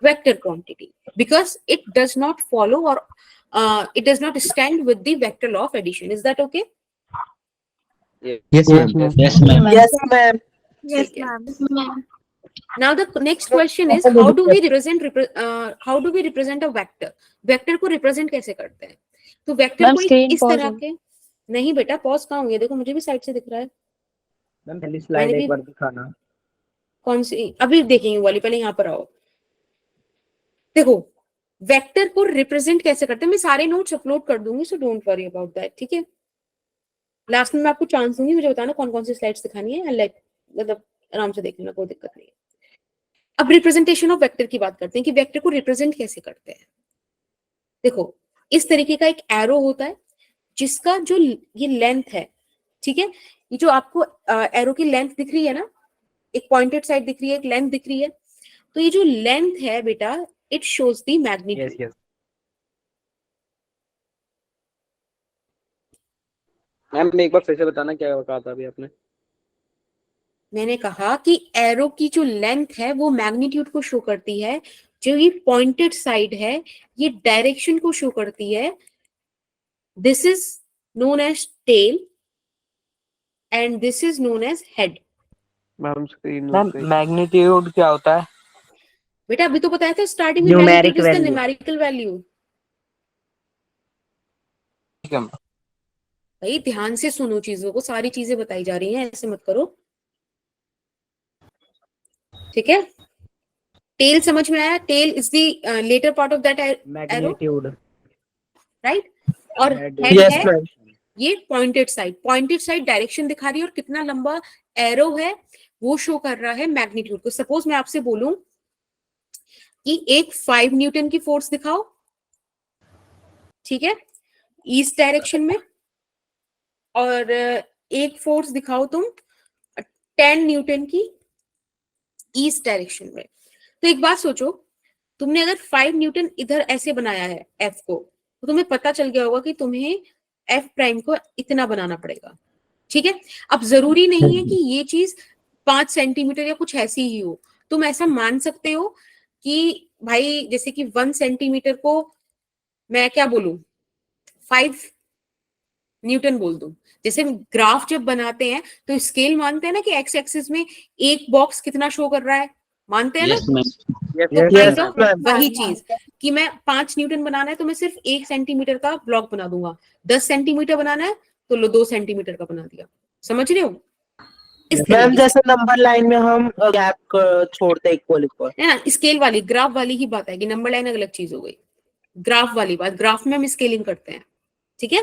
vector quantity, because it does not follow और it does not stand with the vector law of addition. Is that okay? Yes ma'am. Yes ma'am. ठीक है। Now the next question is how do we represent a vector? Vector को रिप्रेजेंट कैसे करते हैं? तो वेक्टर मैम को स्क्रीन इस पॉज तरह के, नहीं बेटा पॉज कहाँ हुई है? देखो मुझे भी साइड से दिख रहा है। मैम पहली स्लाइड मैंने एक भी- बार दिखाना। कौन सी? अभी देखेंगे वाली, पहले यहाँ पर आओ। देखो वेक्टर को रिप्रेजेंट कैसे करते हैं, मैं सारे नोट्स अपलोड कर दूंगी, so don't worry about that, ठीक है? लास्ट में मैं आपको चांस दूंगी, मुझे बताना कौन कौन सी स्लाइड्स दिखानी है, लाइक मतलब आराम से देख लेना, कोई दिक्कत नहीं है। अब रिप्रेजेंटेशन ऑफ वेक्टर की बात करते हैं कि वेक्टर को रिप्रेजेंट कैसे करते हैं। देखो इस तरीके का एक एरो होता है जिसका जो ये लेंथ है, ठीक है, ये जो आपको एरो की लेंथ दिख रही है ना, एक पॉइंटेड साइड दिख रही है, एक लेंथ दिख रही है, तो ये जो लेंथ है बेटा it shows the magnitude. Yes ma'am एक बार फिर से बताना क्या कहा था अभी आपने? मैंने कहा कि एरो की जो लेंथ है वो मैग्नीट्यूड को शो करती है, जो ये पॉइंटेड साइड है ये डायरेक्शन को शो करती है। This is known as tail and this is known as head. Ma'am screen ma'am magnitude क्या होता है? बेटा अभी तो बताया था स्टार्टिंग में, Numeric magnitude is the value. Numerical value. ठीक है। भाई ध्यान से सुनो, चीजों को सारी चीजें बताई जा रही हैं, ऐसे मत करो, ठीक है? टेल समझ में आया? Tail is the latter part of that arrow, magnitude. Right? और Head. हेड Yes, है ma'am. ये पॉइंटेड साइड डायरेक्शन दिखा रही है, और कितना लंबा एरो है वो शो कर रहा है मैग्नीट्यूड को। सपोज मैं आपसे बोलूं कि एक 5 न्यूटन की फोर्स दिखाओ, ठीक है, ईस्ट डायरेक्शन में, और एक फोर्स दिखाओ तुम 10 न्यूटन की ईस्ट डायरेक्शन में। तो एक बात सोचो, तुमने अगर 5 न्यूटन इधर ऐसे बनाया है एफ को, तो तुम्हें पता चल गया होगा कि तुम्हें एफ प्राइम को इतना बनाना पड़ेगा, ठीक है? अब जरूरी नहीं है कि ये चीज 5 सेंटीमीटर या कुछ ऐसी ही हो। तुम ऐसा मान सकते हो कि भाई जैसे कि 1 सेंटीमीटर को मैं क्या बोलूं, 5 न्यूटन बोल दूं। जैसे ग्राफ जब बनाते हैं तो स्केल मानते हैं ना कि एक्स एक्सिस में एक बॉक्स कितना शो कर रहा है, मानते हैं ना? तो Yes, काइंड ऑफ ma'am. वही चीज कि मैं 5 न्यूटन बनाना है तो मैं सिर्फ 1 सेंटीमीटर का ब्लॉक बना दूंगा, 10 सेंटीमीटर बनाना है तो लो 2 सेंटीमीटर का बना दिया। समझ रहे हो? इस मैम तरीके जैसे नंबर लाइन में हम गैप छोड़ते हैं इक्वल इक्वल। है ना, स्केल वाली ग्राफ वाली ही बात है कि नंबर लाइन अलग चीज हो गई, ग्राफ वाली बात। ग्राफ में हम स्केलिंग करते हैं, ठीक है?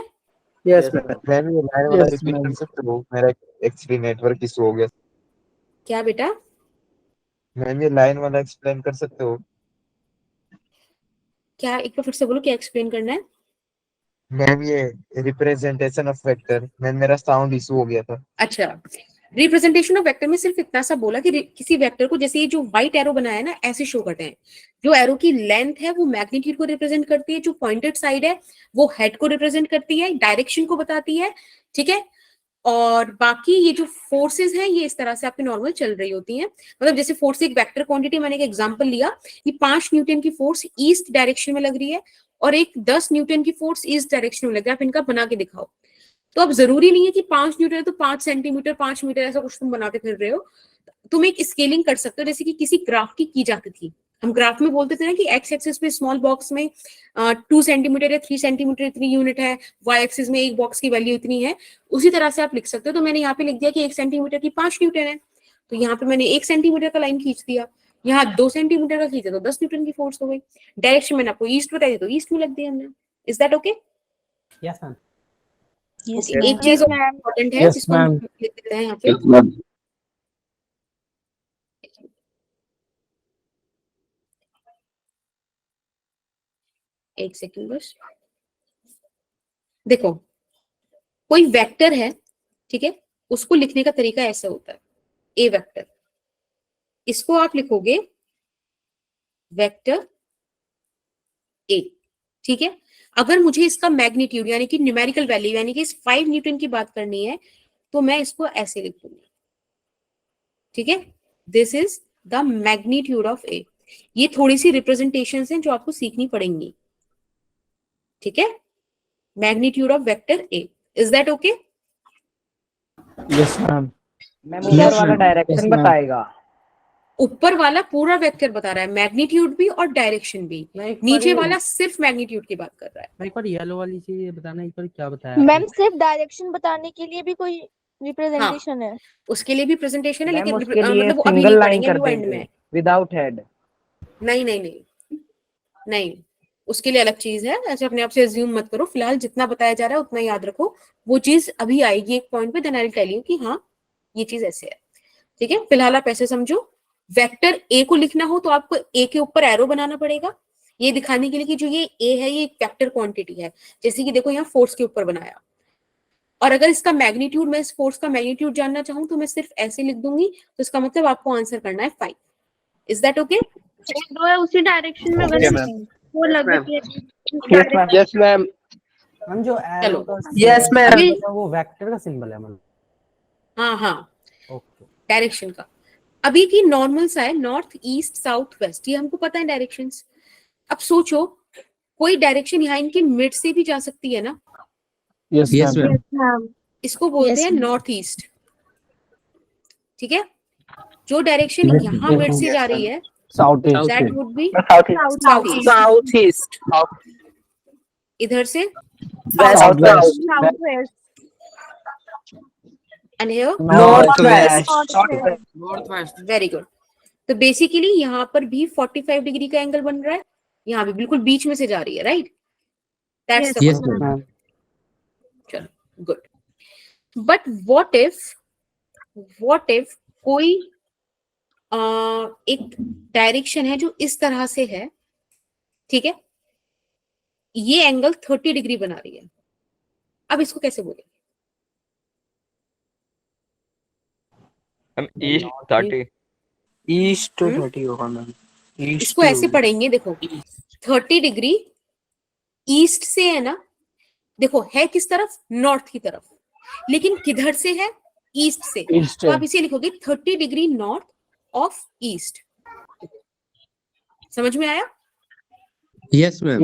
Yes ma'am. मैम ये लाइन वाला रिपीट कर सकते हो? मेरा एक्चुअली नेटवर्क इशू हो गया। क्या बेटा? मैम ये लाइन वाला एक्सप्लेन कर सकते हो? क्या एक बार फिर से बोलो, क्या एक्सप्लेन करना है? मैम ये रिप्रेजेंटेशन ऑफ वेक्टर, मैम मेरा साउंड इशू हो गया था। अच्छा, रिप्रेजेंटेशन ऑफ वेक्टर में सिर्फ इतना सा बोला कि किसी वेक्टर को, जैसे ये जो व्हाइट एरो बनाया है ना, ऐसे शो करते हैं। जो एरो की लेंथ है वो मैग्नीट्यूड को रिप्रेजेंट करती है, जो पॉइंटेड साइड है वो हेड को रिप्रेजेंट करती है, डायरेक्शन को बताती है, ठीक है? और बाकी ये जो फोर्सेस हैं ये इस तरह से आपकी नॉर्मल चल रही होती हैं। मतलब जैसे फोर्स एक वेक्टर क्वांटिटी, मैंने एक एग्जांपल लिया कि 5 न्यूटन की फोर्स ईस्ट डायरेक्शन में लग रही है और एक 10 न्यूटन की फोर्स ईस्ट डायरेक्शन में लग रहा है। आप इनका बना के दिखाओ। तो अब जरूरी नहीं है कि 5 न्यूटन है तो 5 सेंटीमीटर 5 मीटर ऐसा कुछ तुम बनाते फिर रहे हो। तुम एक स्केलिंग कर सकते हो, जैसे कि किसी ग्राफ की जाती थी। हम ग्राफ में बोलते थे ना कि एक्स एक्सिस पे स्मॉल बॉक्स में 2 सेंटीमीटर या 3 सेंटीमीटर इतनी यूनिट है, वाई एक्सिस में एक बॉक्स की वैल्यू इतनी है। उसी तरह से आप लिख सकते हो। तो मैंने यहाँ पे लिख दिया कि 1 सेंटीमीटर की 5 न्यूटन है, तो यहाँ पे मैंने 1 सेंटीमीटर का लाइन खींच दिया। यहाँ 2 सेंटीमीटर का खींचा तो 10 न्यूटन की फोर्स हो गई। डायरेक्शन मैंने आपको ईस्ट बताई तो ईस्ट में लग दिया हमने। Is that okay? Yes ma'am. एक चीज इम्पोर्टेंट है Yes, जिसको हम ma'am. लिख देते हैं यहाँ पे। एक सेकंड बस। देखो कोई वेक्टर है, ठीक है, उसको लिखने का तरीका ऐसा होता है, ए वेक्टर। इसको आप लिखोगे वेक्टर ए, ठीक है? अगर मुझे इसका मैग्नीट्यूड यानी कि न्यूमेरिकल वैल्यू यानी कि इस 5 न्यूटन की बात करनी है तो मैं इसको ऐसे लिख दूंगी, ठीक है? This is the magnitude of A. ये थोड़ी सी रिप्रेजेंटेशंस हैं जो आपको सीखनी पड़ेंगी, ठीक है? Magnitude of vector A. Is that okay? Yes ma'am. Ma'am ऊपर वाला डायरेक्शन बताएगा। ऊपर वाला पूरा वेक्टर बता रहा है, मैग्नीट्यूड भी और डायरेक्शन भी। नीचे वाला सिर्फ मैग्नीट्यूड की बात कर रहा है। एक बार येलो वाली चीज ये बताना, एक बार क्या बताया मैम सिर्फ डायरेक्शन बताने के लिए भी कोई रिप्रेजेंटेशन है? उसके लिए भी प्रेजेंटेशन है, मैम लेकिन उसके लिए मतलब वो अभी सिंगल नहीं लाइन पढ़ेंगे, कर अभी वो एंड देंगे में। Without head. नहीं नहीं नहीं नहीं, उसके लिए अलग चीज है। ऐसे अपने आप से अज्यूम मत करो, फिलहाल जितना बताया जा रहा है उतना याद रखो। वो चीज अभी आएगी एक पॉइंट पे, then I will tell you कि हाँ ये चीज ऐसे है। ठीक है, फिलहाल आप ऐसे समझो, वेक्टर ए को लिखना हो तो आपको ए के ऊपर एरो बनाना पड़ेगा, ये दिखाने के लिए कि जो ये ए है ये एक वेक्टर क्वांटिटी है। जैसे कि देखो यहाँ फोर्स के ऊपर बनाया, और अगर इसका मैग्नीट्यूड, मैं इस फोर्स का मैग्नीट्यूड जानना चाहूँ तो मैं सिर्फ ऐसे लिख दूंगी, तो इसका मतलब आपको आंसर करना है 5। Is that okay? दो है उसी डायरेक्शन में, Okay, अगर ma'am. वो लगे यस मैम। हम जो चलो। एरो का Yes, ma'am. symbol है, वो वेक्टर का सिंबल है मतलब। हाँ हाँ, ओके डायरेक्शन का। अभी की नॉर्मल सा है, नॉर्थ ईस्ट साउथ वेस्ट, ये हमको पता है डायरेक्शंस। अब सोचो कोई डायरेक्शन यहाँ इनकी मिड से भी जा सकती है ना, यस मैम। इसको बोलते Yes, हैं ma'am. North east. ठीक है, जो डायरेक्शन Yes, यहाँ मिड से Yes, जा रही ma'am. है south that would be Southeast. South east. Southeast. इधर से West. Southwest. South. And here Northwest. Very good. तो बेसिकली यहाँ पर भी 45 डिग्री का एंगल बन रहा है, यहाँ भी बिल्कुल बीच में से जा रही है, right? That's the Yes, point. ma'am. चलो गुड। बट व्हाट इफ कोई एक डायरेक्शन है जो इस तरह से है, ठीक है, ये एंगल 30 डिग्री बना रही है, अब इसको कैसे बोले? ईस्ट 30 होगा मैम। इसको ऐसे पढ़ेंगे, देखो 30 डिग्री ईस्ट से है ना, देखो है किस तरफ? नॉर्थ की तरफ, लेकिन किधर से है? ईस्ट से। तो आप इसे लिखोगे 30 डिग्री नॉर्थ ऑफ ईस्ट। समझ में आया? Yes ma'am.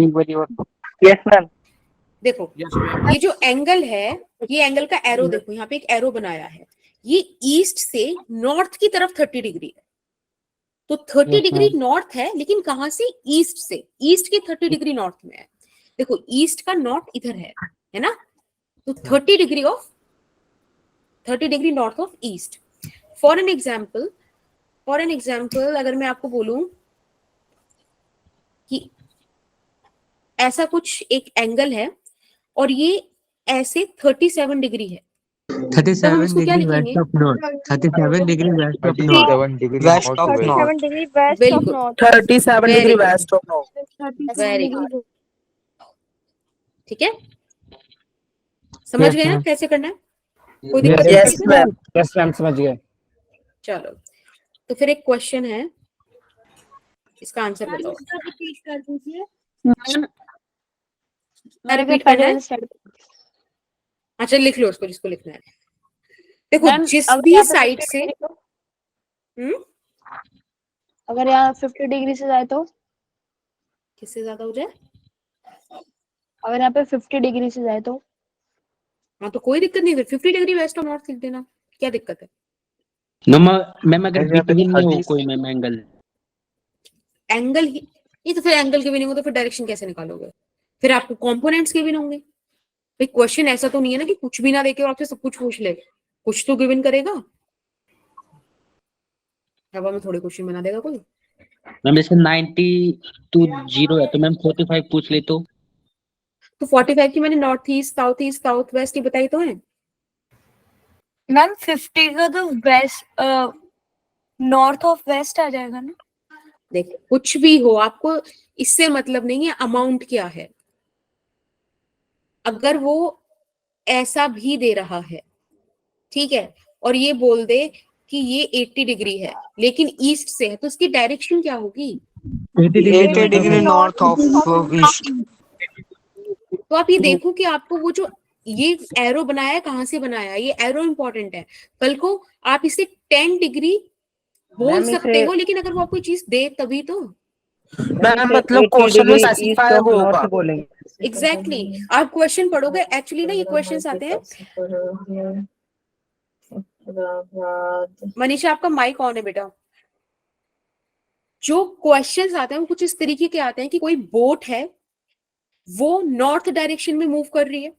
Yes, ma'am. देखो ये जो एंगल है, ये एंगल का एरो देखो, यहाँ पे एक एरो बनाया है, ये ईस्ट से नॉर्थ की तरफ 30 डिग्री है। तो 30 डिग्री नॉर्थ है, लेकिन कहां से? ईस्ट से। ईस्ट के 30 डिग्री नॉर्थ में है। देखो ईस्ट का नॉर्थ इधर है ना? तो 30 degree north of east. For an example अगर मैं आपको बोलूं कि ऐसा कुछ एक एंगल है और ये ऐसे 37 डिग्री है, तब हम इसको क्या लिखेंगे? 37 degree West north of to west. 37 degree west of बिल्कुल, north. 37 Very degree good. west of north. Very good. ठीक है, समझ गए ना कैसे करना है? कोई दिक्कत Yes, नहीं है? ma'am. यस मैम समझ गए। चलो, तो फिर एक क्वेश्चन है, इसका आंसर बताओ। रिपीट करना है? अच्छा लिख लो उसको जिसको लिखना है। देखो मैम, जिस अगर भी यहाँ पे साइड 50 से डिग्री तो- हम्म अगर यहाँ 50 डिग्री से जाए तो? किससे ज्यादा हो जाए? अगर यहाँ पे 50 डिग्री से जाए तो? हाँ तो कोई दिक्कत नहीं, फिर 50 डिग्री वेस्ट और नॉर्थ लिख देना, क्या दिक्कत है? मैम अगर यहाँ पे बिटवीन में हो 30 कोई मैम एंगल, एंगल ही ये तो, फिर एंगल के भी नहीं हो तो फिर डायरेक्शन कैसे निकालोगे? फिर आपको कंपोनेंट्स के भी नहीं होंगे। भाई क्वेश्चन ऐसा तो नहीं है ना कि कुछ भी ना देके और आपसे सब कुछ पूछ ले, कुछ तो गिवन करेगा। हवा में थोड़े क्वेश्चन बना देगा कोई। मैम जैसे 90 to 0 है तो मैम 45 पूछ ले तो 45 की मैंने नॉर्थ ईस्ट साउथ वेस्ट ये बताई तो है। मैम 50 का तो वेस्ट नॉर्थ ऑफ वेस्ट आ जाएगा ना? देख कुछ भी हो, आपको इससे मतलब नहीं है अमाउंट क्या है। अगर वो ऐसा भी दे रहा है, ठीक है, और ये बोल दे कि ये 80 डिग्री है लेकिन ईस्ट से है, तो उसकी डायरेक्शन क्या होगी? 80 degree north of east. तो आप ये देखो कि आपको वो जो ये एरो बनाया है कहां से बनाया है, ये एरो इंपॉर्टेंट है। कल को आप इसे 10 डिग्री बोल मैम, सकते इसे- हो, लेकिन अगर वो आपको चीज दे तभी तो। मैम मतलब क्वेश्चन में स्पेसिफाई होगा। बोलेंगे। एग्जैक्टली आप क्वेश्चन पढ़ोगे, एक्चुअली ना ये क्वेश्चंस आते हैं। मनीषा आपका माइक ऑन है बेटा। जो क्वेश्चंस आते हैं वो कुछ इस तरीके के आते हैं कि कोई बोट है, वो नॉर्थ डायरेक्शन में मूव कर रही है,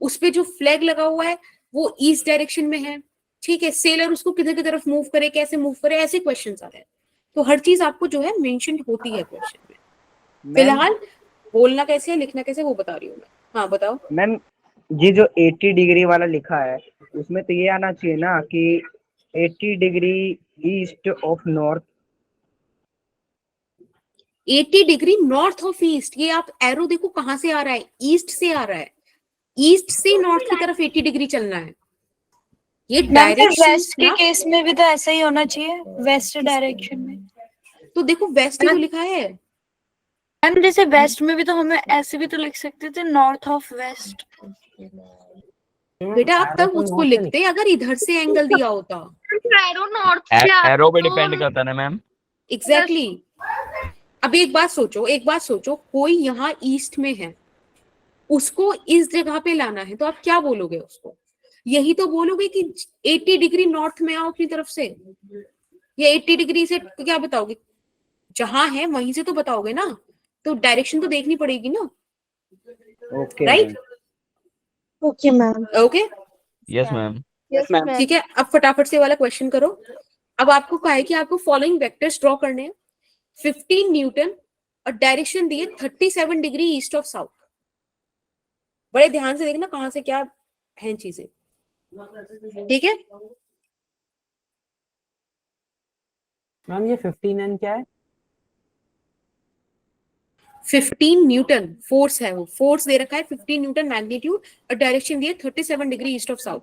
उस पे जो फ्लैग लगा हुआ है वो ईस्ट डायरेक्शन में है, ठीक है, सेलर उसको किधर की तरफ मूव करे, कैसे मूव करे, ऐसे क्वेश्चंस आते हैं। तो हर चीज आपको जो है मेंशन होती है क्वेश्चन में। फिलहाल बोलना कैसे है, लिखना कैसे, वो बता रही हूँ मैं। हाँ बताओ मैम, ये जो 80 डिग्री वाला लिखा है उसमें तो ये आना चाहिए ना कि 80 degree east of north. 80 degree north of east, ये आप एरो देखो कहां से आ रहा है, ईस्ट से आ रहा है, ईस्ट से नॉर्थ की तरफ 80 डिग्री चलना है। ये मैम फिर डायरेक्शन वेस्ट के केस में भी तो ऐसा ही होना चाहिए, वेस्ट डायरेक्शन में। तो देखो वेस्ट ही तो लिखा है मैम, जैसे वेस्ट में भी तो हमें ऐसे भी तो लिख सकते थे, नॉर्थ ऑफ वेस्ट। बेटा। आप तब उसको लिखते अगर इधर से एंगल दिया होता। एरो नॉर्थ से एरो पे तो डिपेंड करता है ना मैम। एग्जैक्टली अब एक बात सोचो, कोई यहाँ ईस्ट में है, उसको इस जगह पे लाना है, तो आप क्या बोलोगे उसको? यही तो बोलोगे कि 80 डिग्री नॉर्थ में आओ अपनी तरफ से, या 80 डिग्री से क्या बताओगे, जहां है वहीं से तो बताओगे ना, तो डायरेक्शन तो देखनी पड़ेगी ना। Okay right, okay ma'am. Okay yes ma'am. Yes ma'am. ठीक है। अब फटाफट से वाला क्वेश्चन करो। अब आपको कहा है कि आपको फॉलोइंग वेक्टर्स ड्रॉ करने हैं। 15 न्यूटन और डायरेक्शन दिए 37 डिग्री ईस्ट ऑफ साउथ। बड़े ध्यान से देखना कहां से क्या है चीजें, ठीक है। मैम ये 15 क्या है? 15 न्यूटन फोर्स है, वो फोर्स दे रखा है 15 न्यूटन मैग्नीट्यूड और डायरेक्शन दिए 37 degree east of south.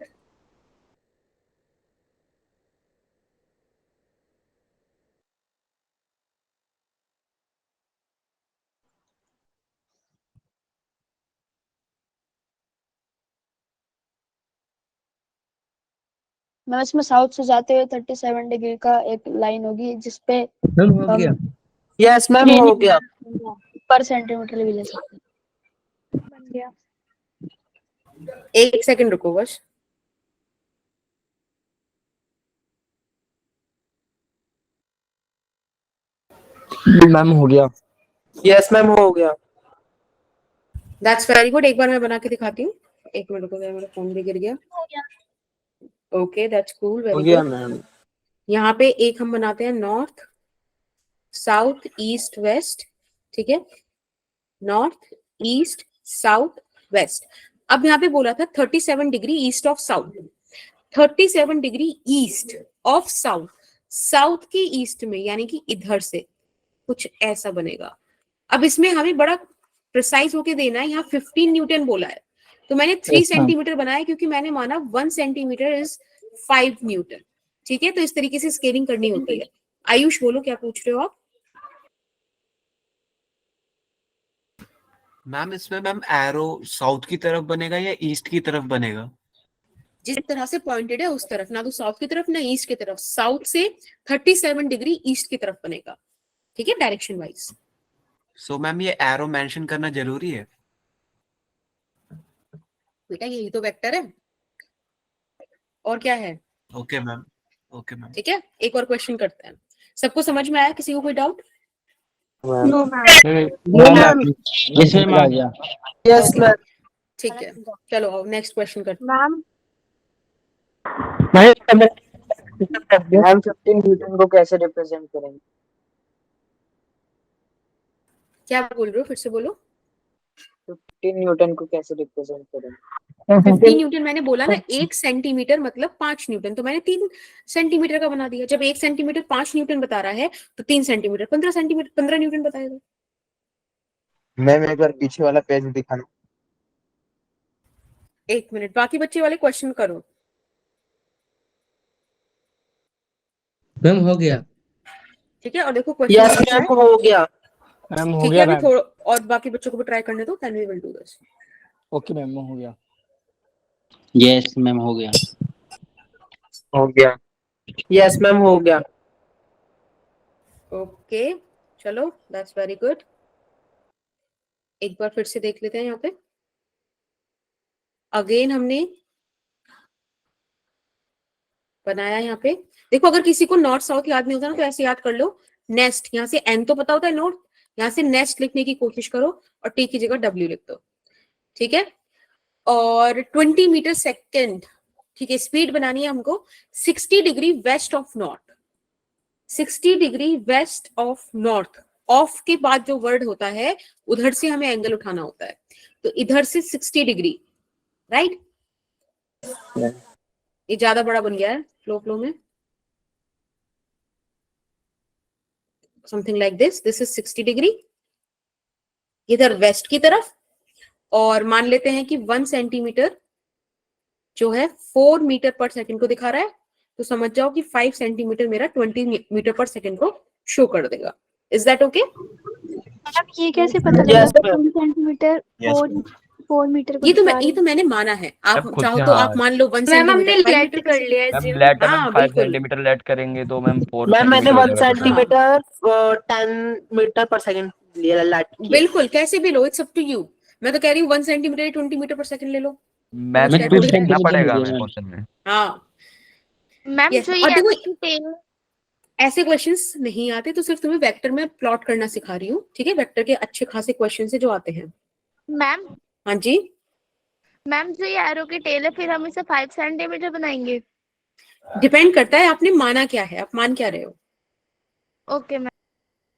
Ma'am इसमें साउथ से जाते हुए 37 डिग्री का एक लाइन होगी जिसपे मैम हो गया। यस मैम हो गया। पर सेंटीमीटर भी ले सकते हैं। बन गया। एक सेकंड रुको बस। मैम हो गया। यस मैम हो गया। That's very good. एक बार मैं बना के दिखाती हूँ, एक मिनट रुको, मेरा फोन भी गिर गया। ओके दैट्स कूल, हो वेरी गया गुड। मैम। यहाँ पे एक हम बनाते हैं नॉर्थ साउथ ईस्ट वेस्ट, ठीक है, नॉर्थ ईस्ट साउथ वेस्ट। अब यहाँ पे बोला था 37 degree east of south, 37 degree east of south, south के ईस्ट में, यानी कि इधर से कुछ ऐसा बनेगा। अब इसमें हमें बड़ा प्रिसाइज होके देना है। यहाँ 15 न्यूटन बोला है, तो मैंने 3 सेंटीमीटर बनाया क्योंकि मैंने माना 1 सेंटीमीटर इज 5 न्यूटन, ठीक है। तो इस तरीके से स्केलिंग करनी होती है। आयुष बोलो क्या पूछ रहे हो आप? मैम इसमें मैम एरो साउथ की तरफ बनेगा या ईस्ट की तरफ बनेगा? जिस तरह से पॉइंटेड है उस तरफ, ना तो साउथ की तरफ ना ईस्ट की तरफ। साउथ से 37 डिग्री ईस्ट की तरफ बनेगा, ठीक है, डायरेक्शन वाइज। सो मैम ये एरो मेंशन करना जरूरी है? बेटा यही तो वेक्टर है, और क्या है? Okay ma'am, okay ma'am. ठीक है, एक और क्वेश्चन करते हैं। सबको समझ में आया? किसी को कोई doubt? No ma'am. Yes ma'am आ गया। Yes ma'am. ठीक है, चलो अब नेक्स्ट क्वेश्चन करते मैम मैम 15 न्यूटन को कैसे रिप्रेजेंट करेंगे? हैं। क्या बोल रहे हो, फिर से बोलो। 15 न्यूटन को कैसे रिप्रेजेंट करेंगे? 15 न्यूटन मैंने बोला ना, 1 सेंटीमीटर मतलब 5 न्यूटन, तो मैंने 3 सेंटीमीटर का बना दिया। जब 1 सेंटीमीटर 5 न्यूटन बता रहा है तो 3 सेंटीमीटर 15 सेंटीमीटर 15 न्यूटन बताएगा। मैम एक बार पीछे वाला पेज दिखाना। एक मिनट, बाकी बच्चे वाले क्वेश्चन करो। मैम हो गया। ठीक है, और देखो यस क्वेश्चन मैम हो गया। मैम हो ठीक है। गया अभी मैम। थोड़ा और बाकी बच्चों को भी ट्राई करने दो, then we will do this. Okay ma'am हो गया। यस मैम हो गया। हो गया। यस मैम हो गया। ओके चलो, दैट्स वेरी गुड। एक बार फिर से देख लेते हैं यहाँ पे। अगेन हमने बनाया यहाँ पे। देखो अगर किसी को नॉर्थ साउथ याद नहीं होता ना, तो ऐसे याद कर लो, नेस्ट, यहाँ से एन तो पता होता है नोट, यहाँ से नेस्ट लिखने की कोशिश करो और टी की जगह डब्ल्यू लिख दो, ठीक है। और 20 मीटर सेकेंड, ठीक है, स्पीड बनानी है हमको 60 degree west of north, 60 degree west of north. Of के बाद जो वर्ड होता है उधर से हमें एंगल उठाना होता है, तो इधर से 60 डिग्री, राइट। ये ज्यादा बड़ा बन गया है फ्लो में, something like this is 60 degree इधर वेस्ट की तरफ। और मान लेते हैं कि 1 सेंटीमीटर जो है 4 मीटर पर सेकंड को दिखा रहा है, तो समझ जाओ कि 5 सेंटीमीटर मेरा 20 मीटर पर सेकंड को शो कर देगा। Is that okay? मैम ये कैसे पता लगा Yes, ma'am. 20 सेंटीमीटर 4 मीटर को ये तो दिखा रहे ये तो मैंने माना है, आप सब कुछ चाहो तो आप मान लो 1 मैम हमने सेंटीमीटर लेट कर लिया है मैम zero। लेट है मैम, हाँ, 5 बिल्कुल। सेंटीमीटर लेट करेंगे तो मैम 4 मैम मैंने 1 सेंटीमीटर सेंटीमीटर 10 मीटर पर सेकंड लिया लाट किया। बिल्कुल, कैसे भी लो, इट्स अप टू यू। मैं तो कह रही हूँ 1 सेंटीमीटर 20 मीटर पर सेकंड ले लो। मैम मैं 2 लिखना सेंटीमीटर पड़ेगा ले हमें लिया। क्वेश्चन में। हाँ, मैम Yes, जो और ये देखो, आपकी टेल ऐसे क्वेश्चंस नहीं आते, तो सिर्फ तुम्हें वेक्टर में प्लॉट करना सिखा रही हूँ, ठीक है। वेक्टर के अच्छे खासे क्वेश्चन है जो आते हैं। मैम हाँ जी, मैम जो ये एरो की टेल है फिर हम इसे 5 सेंटीमीटर बनाएंगे। डिपेंड करता है आपने माना क्या है, आप मान क्या रहे हो, ओके मैम।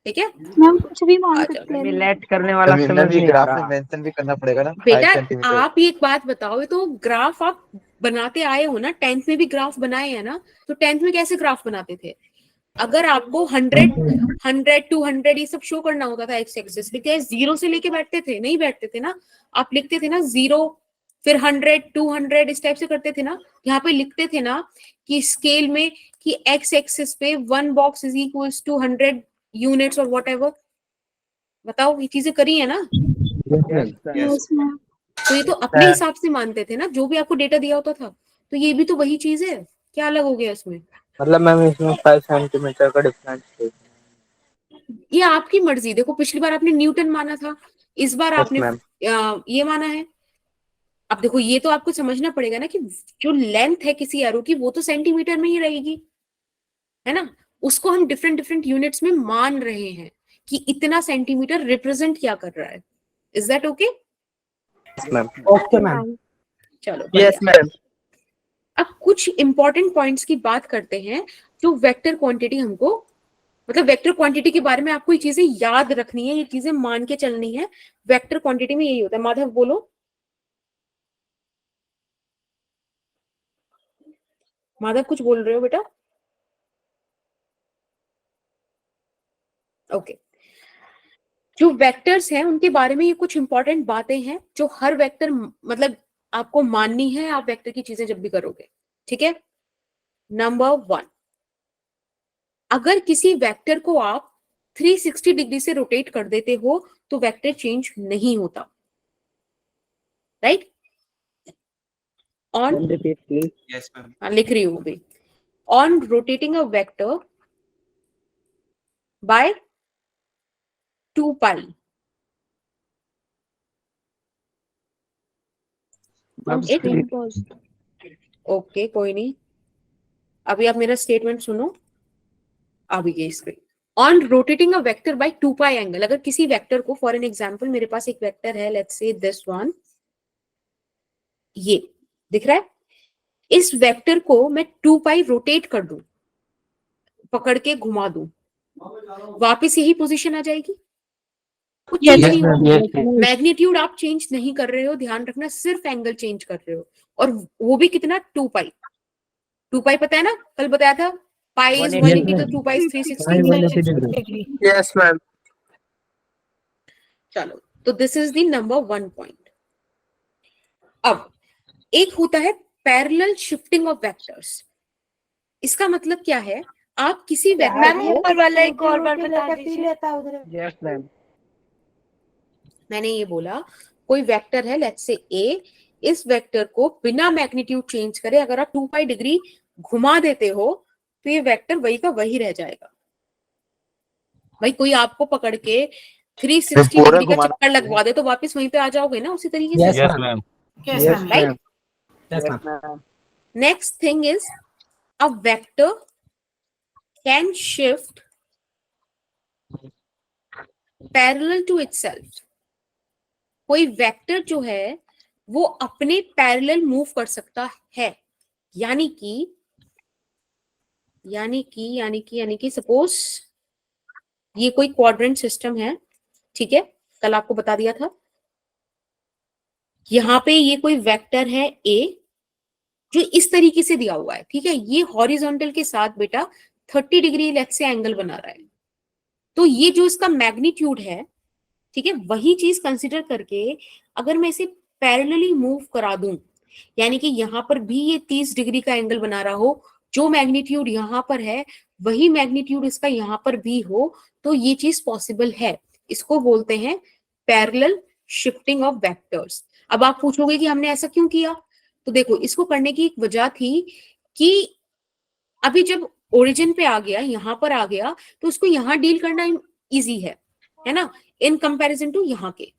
ठीक है। मैम कुछ भी मान आ सकते जाओ। हैं। मैं लेट करने वाला समझ टर्मिनल भी नहीं आ ग्राफ में रहा। मेंशन भी करना पड़ेगा ना, 5 बेटा सेंटीमीटर। आप ये एक बात बताओ, ये तो ग्राफ आप बनाते आए हो ना, 10th में भी ग्राफ बनाए हैं ना, तो 10th में कैसे ग्राफ बनाते थे? अगर आपको 100 200 ये सब शो करना होता था एक्स एक्सिस, लिखे 0 से लेके बैठते थे? नहीं बैठते थे ना, आप लिखते थे ना 0 फिर 100 200 इस टाइप से करते थे ना। यहाँ पे लिखते थे ना कि स्केल में कि एक्स एक्सिस पे 1 box is equals to 100 units और वॉट एवर। बताओ, ये चीजें करी है ना? Yes ma'am. तो ये तो अपने हिसाब से मानते थे ना, जो भी आपको डेटा दिया होता था। तो ये भी तो वही चीज है, क्या अलग हो गया इसमें? मतलब मैम इसमें 5 सेंटीमीटर का डिफरेंस है। ये आपकी मर्जी। देखो पिछली बार आपने न्यूटन माना था, इस बार आपने मैम। ये माना है। अब देखो ये तो आपको समझना पड़ेगा ना कि जो लेंथ है किसी एरो की वो तो सेंटीमीटर में ही रहेगी, है ना। उसको हम डिफरेंट डिफरेंट यूनिट्स में मान रहे हैं कि इतना सेंटीमीटर रिप्रेजेंट क्या कर रहा है। Is that okay? Ma'am okay ma'am. चलो यस बढ़िया। मैम। अब कुछ इंपॉर्टेंट पॉइंट्स की बात करते हैं जो वेक्टर क्वांटिटी हमको, मतलब वेक्टर क्वांटिटी के बारे में आपको ये चीजें याद रखनी है, ये चीजें मान के चलनी है। वेक्टर क्वांटिटी में यही होता है। माधव बोलो। माधव कुछ बोल रहे हो बेटा? ओके। जो वेक्टर्स हैं उनके बारे में ये कुछ इंपॉर्टेंट बातें हैं जो हर वेक्टर मतलब आपको माननी है आप वेक्टर की चीजें जब भी करोगे, ठीक है। नंबर 1, अगर किसी वेक्टर को आप 360 डिग्री से रोटेट कर देते हो तो वेक्टर चेंज नहीं होता, right. On repeat please. Yes ma'am. लिख रही हूं अभी। On rotating a vector by 2 pi, screen pause. Okay कोई नहीं, अभी आप मेरा स्टेटमेंट सुनो। अभी ये screen on rotating a vector by 2 pi angle. अगर किसी वेक्टर को, फॉर एन एग्जांपल मेरे पास एक वेक्टर है, लेट्स से दिस वन, ये दिख रहा है। इस वेक्टर को मैं 2 पाई रोटेट कर दूं, पकड़ के घुमा दूं, वापस यही पोजीशन आ जाएगी, कुछ चेंज नहीं होगा। मैग्नीट्यूड आप चेंज नहीं कर रहे हो, ध्यान रखना, सिर्फ एंगल चेंज कर रहे हो, और वो भी कितना? 2 पाई। 2 पाई पता है ना, कल बताया था, पाई इज 180 तो 2 पाई इज 360। Yes ma'am. चलो, तो this is the number 1 point. अब एक होता है पैरेलल शिफ्टिंग ऑफ वेक्टर्स। इसका मतलब क्या है? आप किसी वेक्टर मैम को, ऊपर वाला एक और बार बता दीजिए। Yes ma'am. मैंने ये बोला कोई वेक्टर है लेट्स से ए, इस वेक्टर को बिना मैग्नीट्यूड चेंज करे अगर आप 2 पाई डिग्री घुमा देते हो तो ये वेक्टर वही का वही रह जाएगा। भाई कोई आपको पकड़ के 360 डिग्री का चक्कर लगवा दे तो वापस वहीं पे आ जाओगे ना उसी तरीके से। Yes ma'am. Right. Next thing is a vector can shift parallel to itself, कोई वेक्टर जो है वो अपने पैरेलल मूव कर सकता है, यानी कि सपोज ये कोई क्वाड्रेंट सिस्टम है, ठीक है, कल आपको बता दिया था। यहां पे ये कोई वेक्टर है ए जो इस तरीके से दिया हुआ है, ठीक है, ये हॉरिजॉन्टल के साथ बेटा 30 डिग्री लेफ्ट से एंगल बना रहा है। तो ये जो इसका मैग्नीट्यूड है, ठीक है, वही चीज कंसिडर करके अगर मैं इसे पैरेलली मूव करा दूं, यानी कि यहां पर भी ये 30 डिग्री का एंगल बना रहा हो, जो मैग्नीट्यूड यहां पर है वही मैग्नीट्यूड इसका यहां पर भी हो, तो ये चीज पॉसिबल है। इसको बोलते हैं पैरेलल शिफ्टिंग ऑफ वेक्टर्स। अब आप पूछोगे कि हमने ऐसा क्यों किया, तो देखो इसको करने की एक वजह थी कि अभी जब ओरिजिन पे आ गया, यहां पर आ गया, तो उसको यहां डील करना इजी है ना, इन कंपैरिजन टू यहाँ के।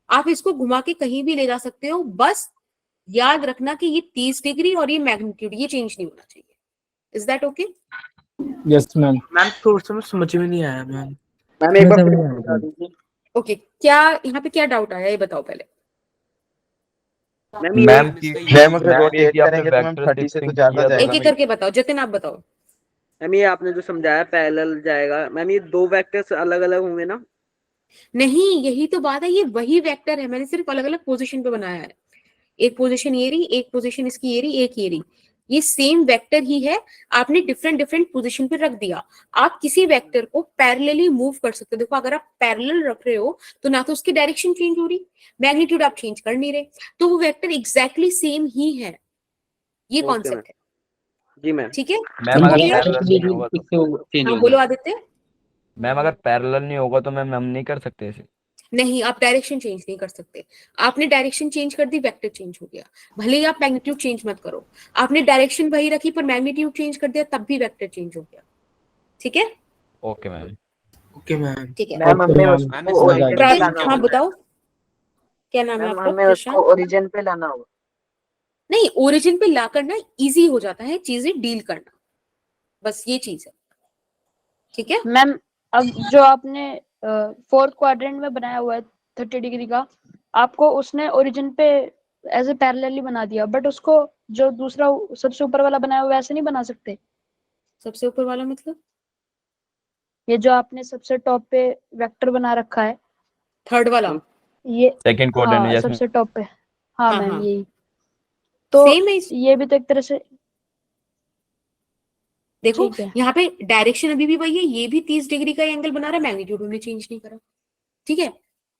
आप इसको घुमा के कहीं भी ले जा सकते हो, बस याद रखना कि ये 30 डिग्री और ये मैग्नीट्यूड ये चेंज नहीं होना चाहिए। Is that okay? Yes ma'am. Ma'am थोड़ा समझ में नहीं आया मैम। मैम एक बार फिर बता दीजिए। ओके, क्या यहाँ पे क्या डाउट आया ये बताओ पहले। मैम अगर रोटेट करेंगे तो मैम 30 से तो ज्यादा जाएगा। एक एक करके बताओ, जतिन आप बताओ। मैम ये आपने जो समझाया पैरेलल जाएगा, मैम ये दो वेक्टर्स अलग अलग होंगे ना? नहीं, यही तो बात है, ये वही वेक्टर है, मैंने सिर्फ अलग अलग पोजीशन पे बनाया है। एक पोजीशन ये रही, एक पोजीशन इसकी ये रही, एक ये रही, ये सेम वेक्टर ही है, आपने डिफरेंट डिफरेंट पोजीशन पे रख दिया। आप किसी वेक्टर को पैरेलली मूव कर सकते हो। देखो अगर आप पैरेलल रख रहे हो तो ना तो उसकी डायरेक्शन चेंज हो रही, मैग्नीट्यूड आप चेंज कर नहीं रहे, तो वो वेक्टर एग्जैक्टली सेम ही है। ये कॉन्सेप्ट है जी मैम। ठीक है। मैम अगर पैरेलल नहीं होगा तो हाँ बोलो आदित्य। मैम अगर पैरेलल नहीं होगा तो मैम हम नहीं कर सकते इसे? नहीं, आप डायरेक्शन चेंज नहीं कर सकते। आपने डायरेक्शन चेंज कर दी, वेक्टर चेंज हो गया, भले ही आप मैग्नीट्यूड चेंज मत करो। आपने डायरेक्शन वही रखी पर मैग्नीट्यूड चेंज कर दिया, तब भी वेक्टर चेंज हो गया। ठीक है, ओके मैम। Okay ma'am. ठीक है। मैम हमने उसको origin पे लाना हाँ होगा। बताओ क्या नाम है मैम आपका? हमें उसको ओरिजिन पे लाना होगा। नहीं, ओरिजिन पे ला करना इजी हो जाता है, चीजें डील करना, बस ये चीज है। ठीक है मैम, अब जो आपने फोर्थ क्वाड्रेंट में बनाया हुआ है 30 डिग्री का, आपको उसने ओरिजिन पे एज ए पैरेलली बना दिया, बट उसको जो दूसरा सबसे ऊपर वाला बनाया हुआ है वैसे नहीं बना सकते? सबसे ऊपर वाला मतलब ये जो आपने सबसे टॉप पे वेक्टर बना रखा है, थर्ड वाला, ये सेकंड क्वाड्रेंट हाँ, यस सबसे टॉप पे। हाँ हाँ, मैम हाँ। यही तो सेम है। ये भी तो एक तरह से देखो ठीक है। यहाँ पे डायरेक्शन अभी भी वही है, ये भी 30 डिग्री का एंगल बना रहा है, मैग्नीट्यूड हमने चेंज नहीं करा। ठीक है,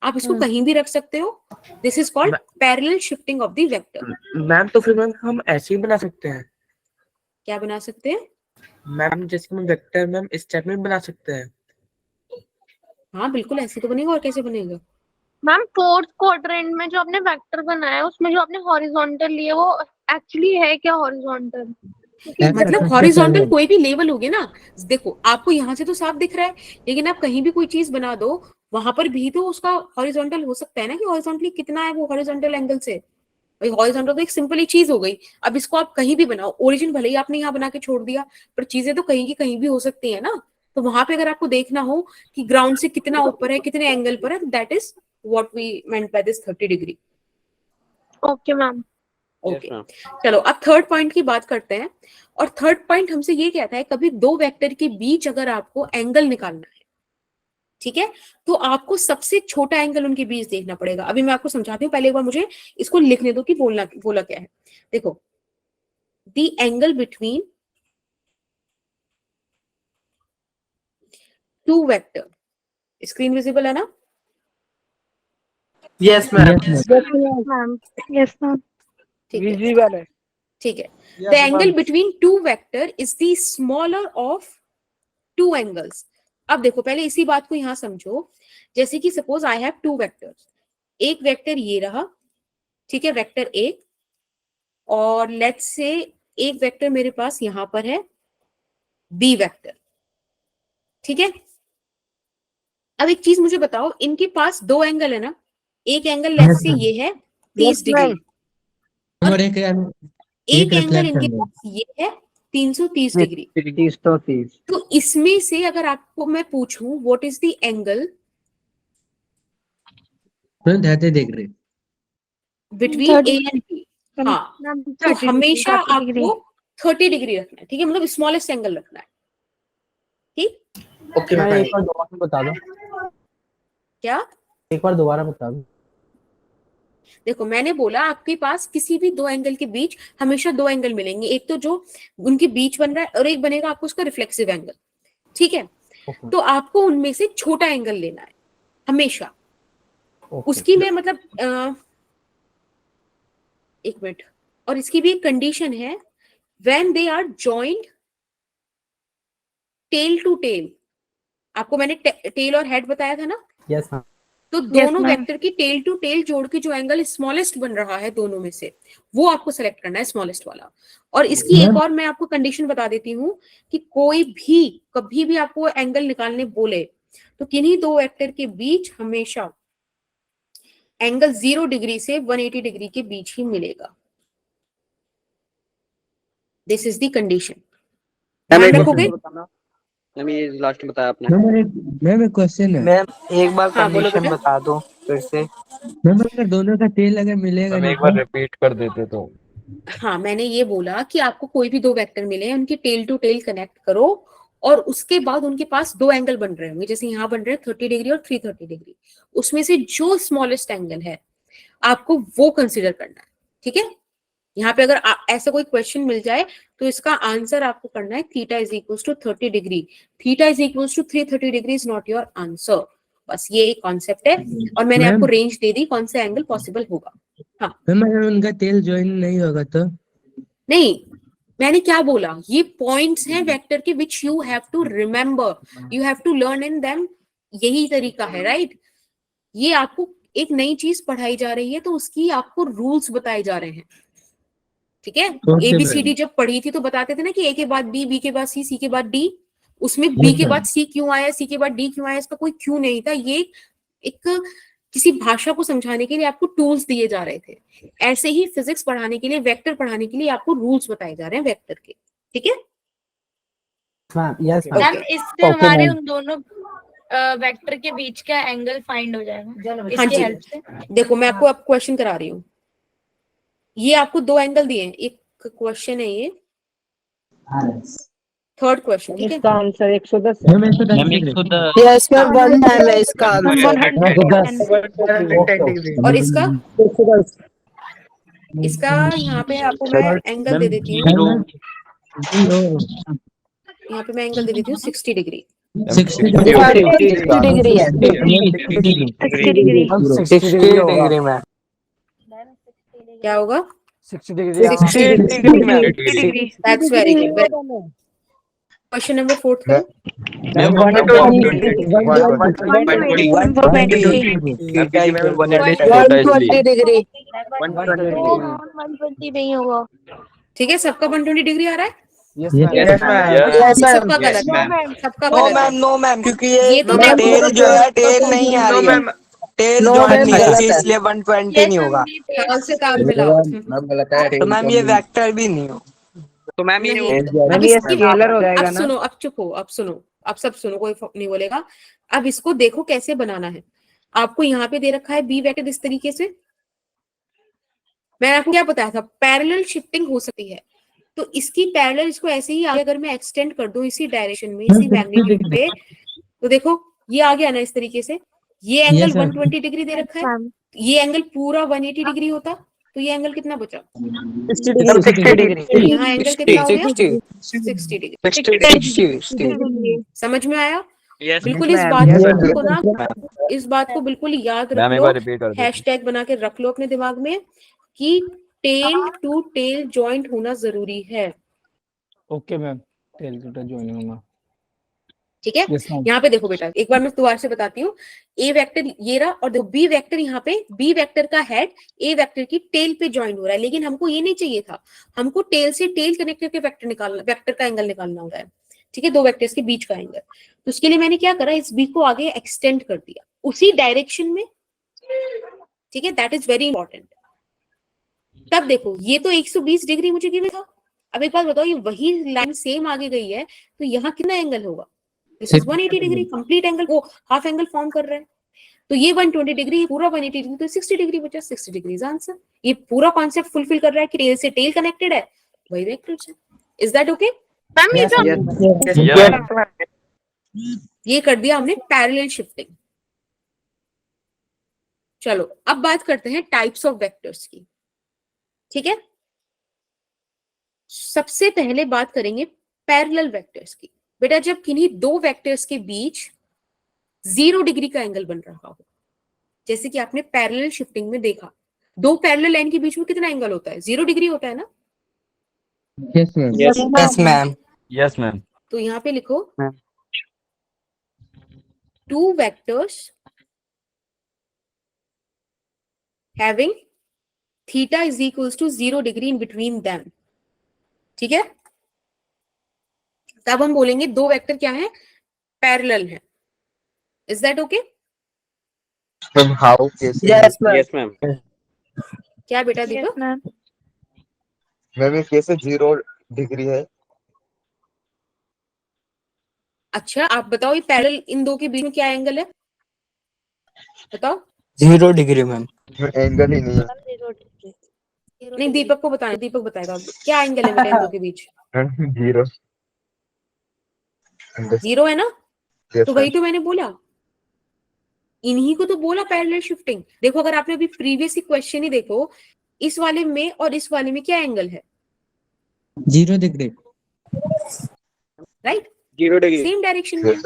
आप इसको कहीं भी रख सकते हो। This is called parallel shifting of the vector. Ma'am तो फिर मैम हम ऐसे ही बना सकते हैं। क्या बना सकते हैं? मैम जैसे हम वेक्टर मैम इस टाइप में बना सकते हैं। हाँ बिल्कुल ऐसे तो बनेगा, और कैसे बनेगा? मैम फोर्थ क्वाड्रेंट में जो आपने वेक्टर बनाया है उसमें जो आपने हॉरिजॉन्टल लिया वो एक्चुअली है क्या हॉरिजॉन्टल? मतलब हॉरिजॉन्टल कोई भी लेवल होगे ना, देखो आपको यहाँ से तो साफ दिख रहा है, लेकिन आप कहीं भी कोई चीज बना दो वहां पर भी तो उसका हॉरिजॉन्टल हो सकता है ना, कि हॉरिजॉन्टली कितना है वो हॉरिजॉन्टल एंगल से। भाई हॉरिजॉन्टल तो एक सिंपल ही चीज हो गई। अब इसको आप कहीं भी बनाओ, ओरिजिन भले ही आपने यहाँ बना के छोड़ दिया, पर चीजें तो कहीं की कहीं भी हो सकती है ना। तो वहां पे अगर आपको देखना हो कि ग्राउंड से कितना ऊपर है, कितने एंगल पर है, that is what we meant by this 30 degree. Okay ma'am. Okay चलो अब थर्ड पॉइंट की बात करते हैं। और थर्ड पॉइंट हमसे ये कहता है कभी दो वेक्टर के बीच अगर आपको एंगल निकालना है, ठीक है, तो आपको सबसे छोटा एंगल उनके बीच देखना पड़ेगा। अभी मैं आपको समझाती हूँ, पहले एक बार मुझे इसको लिखने दो कि बोला क्या है। देखो, the angle between two vector, screen visible है ना? Yes ma'am. Yes ma'am. ठीक है, विजिबल है। ठीक है। The angle between two vector is the smaller of two angles. अब देखो पहले इसी बात को यहां समझो, जैसे कि suppose I have two vectors, एक वेक्टर ये रहा, ठीक है, वेक्टर ए, और लेट्स से एक वेक्टर मेरे पास यहां पर है बी वेक्टर, ठीक है। अब एक चीज मुझे बताओ, इनके पास दो एंगल है ना, एक एंगल लेट्स से ये है 30 डिग्री, और एक एक एंगल इनके पास ये है 330 डिग्री। 330। तो इसमें से अगर आपको मैं पूछूं what is the angle ma'am 30 degree between A and B. हाँ, तो हमेशा आपको 30 डिग्री रखना है, ठीक है, मतलब स्मॉलेस्ट एंगल रखना है, ठीक। ओके मैं मैम। एक बार दोबारा बता दो, क्या? एक बार दोबारा बता दो। देखो मैंने बोला आपके पास किसी भी दो एंगल के बीच हमेशा दो एंगल मिलेंगे, एक तो जो उनके बीच बन रहा है और एक बनेगा आपको उसका रिफ्लेक्सिव एंगल, ठीक है। तो आपको उनमें से छोटा एंगल लेना है हमेशा। उसकी मैं मतलब एक मिनट, और इसकी भी एक कंडीशन है, when they are joined tail to tail. आपको मैंने टेल और हेड बताया था ना, यस मैम। तो दोनों वेक्टर की टेल टू टेल जोड़ के जो एंगल स्मॉलेस्ट बन रहा है दोनों में से, वो आपको सेलेक्ट करना है, स्मॉलेस्ट वाला। और इसकी एक और मैं आपको कंडीशन बता देती हूँ कि कोई भी कभी भी आपको एंगल निकालने बोले तो किन्हीं दो वेक्टर के बीच हमेशा एंगल 0 डिग्री से 180 डिग्री के बीच ही मिलेगा। दिस इज द कंडीशन, ध्यान रखोगे। मैम ये लास्ट बताया आपने। मैम एक क्वेश्चन है। मैम एक बार हाँ, बोलो कंडीशन बेटा। बता दो फिर से। मैम अगर दोनों का तेल अगर मिलेगा मैम नहीं एक बार तो? रिपीट कर देते तो। हाँ, मैंने ये बोला कि आपको कोई भी दो वेक्टर मिले, उनके टेल टू टेल कनेक्ट करो और उसके बाद उनके पास दो एंगल बन रहे होंगे, जैसे यहाँ बन रहे हैं 30 डिग्री और 330 डिग्री, उसमें से जो स्मॉलेस्ट एंगल है आपको वो कंसिडर करना है, ठीक है। यहाँ पे अगर ऐसा कोई क्वेश्चन मिल जाए तो इसका आंसर आपको करना है theta is equals to 30 degree, theta is equals to 330 degree is not your answer. बस ये एक कॉन्सेप्ट है, और मैंने मैम आपको रेंज दे दी कौन सा एंगल पॉसिबल होगा। हाँ, मैम अगर उनका तेल ज्वाइन नहीं होगा तो? नहीं, मैंने क्या बोला, ये पॉइंट्स हैं वेक्टर के which you have to remember, you have to learn in them, यही तरीका है, राइट। ये आपको एक नई चीज पढ़ाई जा रही है तो उसकी आपको रूल्स बताए जा रहे हैं, ठीक है। ABCD जब पढ़ी थी तो बताते थे ना कि A के बाद B, B के बाद C, C के बाद D, उसमें B के बाद C क्यों आया, C के बाद D क्यों आया, इसका कोई क्यों नहीं था। ये एक किसी भाषा को समझाने के लिए आपको टूल्स दिए जा रहे थे। ऐसे ही फिजिक्स पढ़ाने के लिए, वेक्टर पढ़ाने के लिए आपको रूल्स बताए जा रहे हैं वेक्टर के, ठीक है। यस मैम इससे हमारे उन दोनों वेक्टर के बीच का एंगल फाइंड हो जाएगा हाँ इसकी जी, हेल्प से। देखो मैं आपको अब क्वेश्चन करा रही हूँ। ये आपको दो एंगल दिए हैं, एक क्वेश्चन है ये, थर्ड क्वेश्चन, ठीक है। इसका answer 110 ma'am 110 degree. Yes ma'am 110 है इसका आंसर। और इसका यहाँ पे आपको मैं एंगल दे देती हूँ, यहाँ पे मैं एंगल दे देती हूँ 60 डिग्री। 60 डिग्री है। 60 डिग्री में क्या होगा? 60 degree. 60 degree. That's very good. Question number 4 है। Ma'am 120 degree. 120 नहीं होगा। ठीक है, सबका 120 डिग्री आ रहा है, यस मैम। सबका गलत है, सबका गलत है। नो मैम क्योंकि ये तो मैं टेल जो है टेल नहीं आ रही है, टेल जॉइन नहीं है इसलिए 120 नहीं होगा। ख्याल से काम मिलाओ। तो मैम ये वेक्टर भी नहीं हो। तो मैम ये नहीं, मैम अब ये इसकी स्केलर हो जाएगा अब ना? सुनो, अब चुप हो, अब सुनो, अब सब सुनो, कोई नहीं बोलेगा। अब इसको देखो कैसे बनाना है। आपको यहाँ पे दे रखा है बी वेक्टर इस तरीके से, मैंने आपको क्या बताया था, पैरेलल शिफ्टिंग हो सकती है, तो इसकी पैरेलल इसको ऐसे ही आगे अगर मैं एक्सटेंड कर दूं इसी डायरेक्शन में, इसी मैग्नीट्यूड पे, तो देखो ये आ गया ना इस तरीके से। ये एंगल 120 डिग्री दे रखा है, ये एंगल पूरा 180 डिग्री होता, तो ये एंगल कितना बचा? 60 डिग्री। यहाँ एंगल कितना हो गया? 60 डिग्री। समझ में आया? बिल्कुल इस बात को ना, इस बात को बिल्कुल याद मैम रख एक लो, बार रिपीट कर दो। हैशटैग बना के रख लो अपने दिमाग में कि टेल टू टेल जॉइंट होना जरूरी है। Okay ma'am, tail to tail join होगा। ठीक है, यहाँ पे देखो बेटा, एक बार मैं दोबारा से बताती हूँ। ए वेक्टर ये रहा, और देखो बी वेक्टर, यहाँ पे बी वेक्टर का हेड ए वेक्टर की टेल पे ज्वाइन हो रहा है, लेकिन हमको ये नहीं चाहिए था, हमको टेल से टेल कनेक्ट करके वेक्टर निकालना, वेक्टर का एंगल निकालना होता है, ठीक है, दो वेक्टर्स के बीच का एंगल। तो उसके लिए मैंने क्या करा, इस बी को आगे एक्सटेंड कर दिया उसी डायरेक्शन में, ठीक है, दैट इज वेरी इंपॉर्टेंट। तब देखो ये तो 120 डिग्री मुझे गिवन था, अब एक बात बताओ, ये वही लाइन सेम आगे गई है, तो यहाँ कितना एंगल होगा? This is 180 degree, complete angle, वो हाफ एंगल फॉर्म कर रहा है। तो ये 120 डिग्री, ये पूरा 180 डिग्री, तो 60 डिग्री बचा, 60 डिग्री आंसर। ये पूरा कॉन्सेप्ट फुलफिल कर रहा है कि टेल से टेल कनेक्टेड है, वही वेक्टर्स है। Is that okay? मैम ये जो ये कर दिया हमने पैरेलल शिफ्टिंग। चलो अब बात करते हैं टाइप्स ऑफ वेक्टर्स की, ठीक है। सबसे पहले बात करेंगे पैरेलल वेक्टर्स की। बेटा जब किन्हीं दो वेक्टर्स के बीच 0 डिग्री का एंगल बन रहा हो, जैसे कि आपने पैरेलल शिफ्टिंग में देखा, दो पैरेलल लाइन के बीच में कितना एंगल होता है? 0 डिग्री होता है ना? Yes ma'am. Yes ma'am. Yes ma'am. तो यहाँ पे लिखो 2 vectors having theta is equals to 0 degree in between them, ठीक है। तब हम बोलेंगे दो वेक्टर क्या है? पैरेलल है। Is that okay? Ma'am how कैसे? Yes ma'am. क्या बेटा दीपक? मैम ये कैसे 0 डिग्री है? अच्छा आप बताओ, ये पैरेलल इन दो के बीच में क्या एंगल है? बताओ। 0 डिग्री मैम। एंगल ही नहीं है। नहीं दीपक को बताएं, दीपक बताएगा क्या एंगल है बेटा इन दो के बीच। 0 0 है ना? तो वही तो मैंने बोला, इन्हीं को तो बोला पैरेलल शिफ्टिंग। देखो अगर आपने अभी प्रीवियस क्वेश्चन ही देखो, इस वाले में और इस वाले में क्या एंगल है? 0 degree. Right, 0 degree same direction में।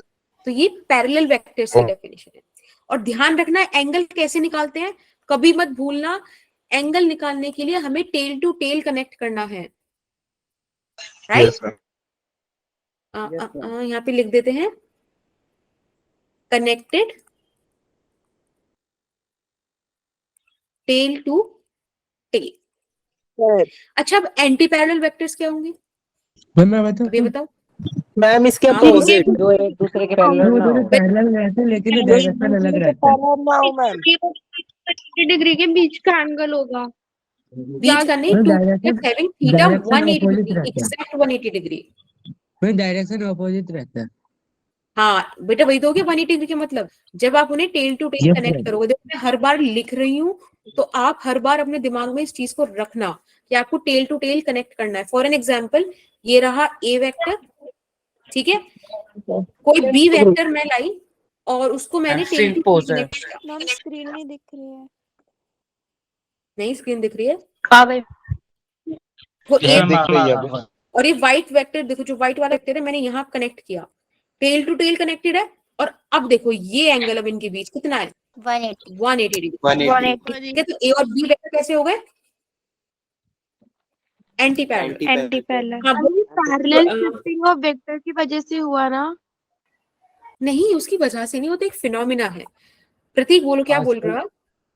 तो ये पैरेलल वेक्टर्स की डेफिनेशन है। और ध्यान रखना एंगल कैसे निकालते हैं, कभी मत भूलना। एंगल निकालने के लिए हमें टेल टू टेल कनेक्ट करना है, राइट। यहाँ पे लिख देते हैं कनेक्टेड टेल टू टेल। अच्छा अब एंटी पैरेलल वेक्टर्स क्या होंगे? मैं बताऊं? ये बताओ। मैम इसके हाँ, अपोजिट, जो एक दूसरे के पैरेलल ना हो। पैरेलल रहते हैं लेकिन डायरेक्शन अलग रहता है। मैम 60 डिग्री के बीच का एंगल होगा। बीच का नहीं, तो two direction having theta direction 180 opposite degree, रहता है। Exact 180 degree. फिर डायरेक्शन अपोजिट रहता है। हाँ बेटा वही तो हो गया 180 डिग्री का मतलब। जब आप उन्हें tail to tail Yes, connect ma'am. करोगे, देखो मैं हर बार लिख रही हूँ, तो आप हर बार अपने दिमाग में इस चीज को रखना कि आपको टेल टू टेल कनेक्ट करना है। फॉर एन एग्जाम्पल, ये रहा ए वेक्टर, ठीक है। कोई बी वेक्टर मैं लाई और उसको मैंने टेल टू टेल कनेक्ट किया। मैम स्क्रीन नहीं दिख रही है। नहीं स्क्रीन दिख रही है। हाँ भाई। वो ए दिख रही है अभी। और ये व्हाइट वेक्टर देखो, जो व्हाइट वाला वेक्टर है मैंने यहाँ कनेक्ट किया, टेल टू टेल कनेक्टेड है। और अब देखो ये एंगल अब इनके बीच कितना है? 180 डिग्री। 180 ठीक है, तो ए और बी वेक्टर कैसे हो गए? Anti parallel. Anti parallel. हाँ, पैरेलल शिफ्टिंग ऑफ वेक्टर की वजह से हुआ ना? नहीं उसकी वजह से नहीं होता, एक फिनोमिना है। प्रतीक बोलो क्या बोल रहा?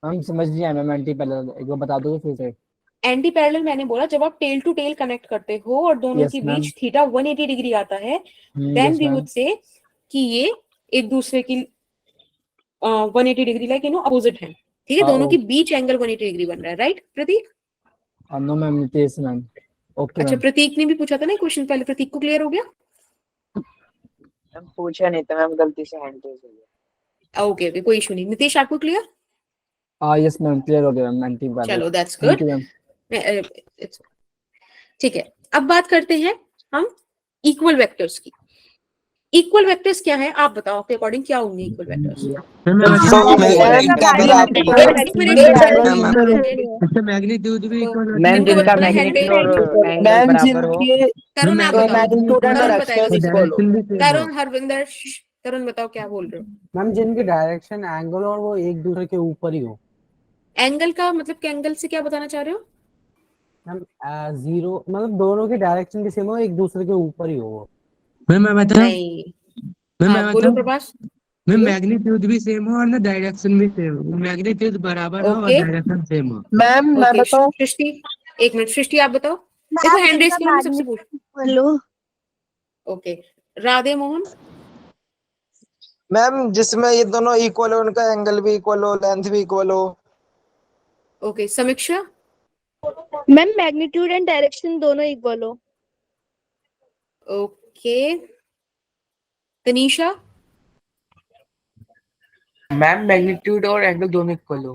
हम समझ नहीं आया मैम, एंटी पैरेलल एक बार बता दो फिर से। एंटी पैरेलल मैंने बोला जब आप टेल टू टेल कनेक्ट करते हो और दोनों Yes, के ma'am. बीच थीटा 180 डिग्री आता है, देन वी वुड से कि ये एक दूसरे की 180 डिग्री लाइक अपोजिट है। ठीक है, दोनों के बीच एंगल 180 डिग्री बन रहा है, right Prateek? No ma'am, Nitesh ma'am. Okay अच्छा प्रतीक ने भी पूछा था ना क्वेश्चन पहले, प्रतीक को क्लियर हो गया? मैम पूछा नहीं था मैम, गलती से हैंड रेज हो गया। ओके ओके कोई इशू नहीं। नितेश आपको क्लियर? यस मैम, क्लियर हो गया मैम। Anti parallel. चलो दैट्स गुड। ठीक है, अब बात करते हैं हम इक्वल वेक्टर्स की। इक्वल वेक्टर्स क्या है आप बताओ, आपके अकॉर्डिंग क्या होंगे इक्वल वेक्टर्स? मैग्नीट्यूड भी इक्वल मैम जिनका मैग्नीट्यूड और एंगल बराबर हो। तरुण आप बताओ। तरुण तरुण हरविंदर तरुण बताओ क्या बोल रहे हो? मैम जिनकी डायरेक्शन एंगल और वो एक दूसरे के ऊपर ही हो। एंगल का मतलब कि एंगल से क्या बताना चाह रहे हो? मैम 0 मतलब दोनों की डायरेक्शन भी सेम हो, एक दूसरे के ऊपर ही हो। मैं बताऊं? नहीं। मैं हाँ, बोलो बताऊं? प्रभास। मैं मैग्नीट्यूड भी सेम हो और ना डायरेक्शन भी सेम हो। मैग्नीट्यूड बराबर हो और Okay. डायरेक्शन सेम हो। मैम मैं ओके बताऊं? सृष्टि, एक मिनट सृष्टि आप बताओ। देखो हैंड रेस करो, मैं सबसे पूछ। Hello okay Radhe Mohan. Ma'am जिसमें ये दोनों इक्वल हो, उनका एंगल भी इक्वल हो, लेंथ भी इक्वल हो। ओके समीक्षा। मैम मैग्नीट्यूड एंड डायरेक्शन दोनों इक्वल हो। ओके तनीषा। मैम मैग्नीट्यूड और एंगल दोनों इक्वल हो।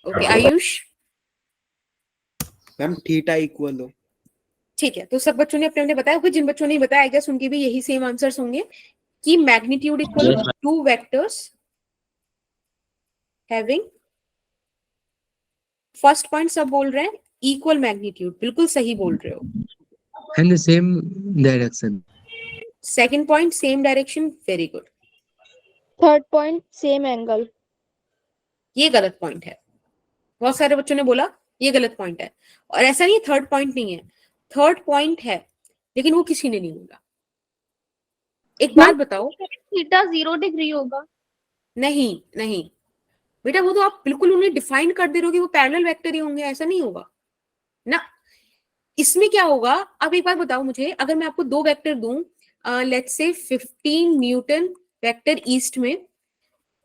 Okay Ayush, ma'am theta equal हो। ठीक है, तो सब बच्चों ने अपने अपने बताया होगा। जिन बच्चों ने बताया आई गेस उनके भी यही सेम आंसर्स होंगे कि magnitude equal Yes, two vectors having, first point सब बोल रहे हैं इक्वल मैग्नीट्यूड, बिल्कुल सही बोल रहे हो। And the same direction. Second point same direction, very good. Third point same angle. ये गलत पॉइंट है, बहुत सारे बच्चों ने बोला ये गलत पॉइंट है, और ऐसा नहीं थर्ड पॉइंट नहीं है, थर्ड पॉइंट है, लेकिन वो किसी ने नहीं बोला। एक बात बताओ, थीटा 0 डिग्री होगा। नहीं नहीं बेटा, वो तो आप बिल्कुल उन्हें डिफाइन कर दे रहे हो कि वो पैरेलल वेक्टर ही होंगे, ऐसा नहीं होगा ना। इसमें क्या होगा, अब एक बात बताओ मुझे, अगर मैं आपको दो वेक्टर दूं, let's say 15 Newton vector east में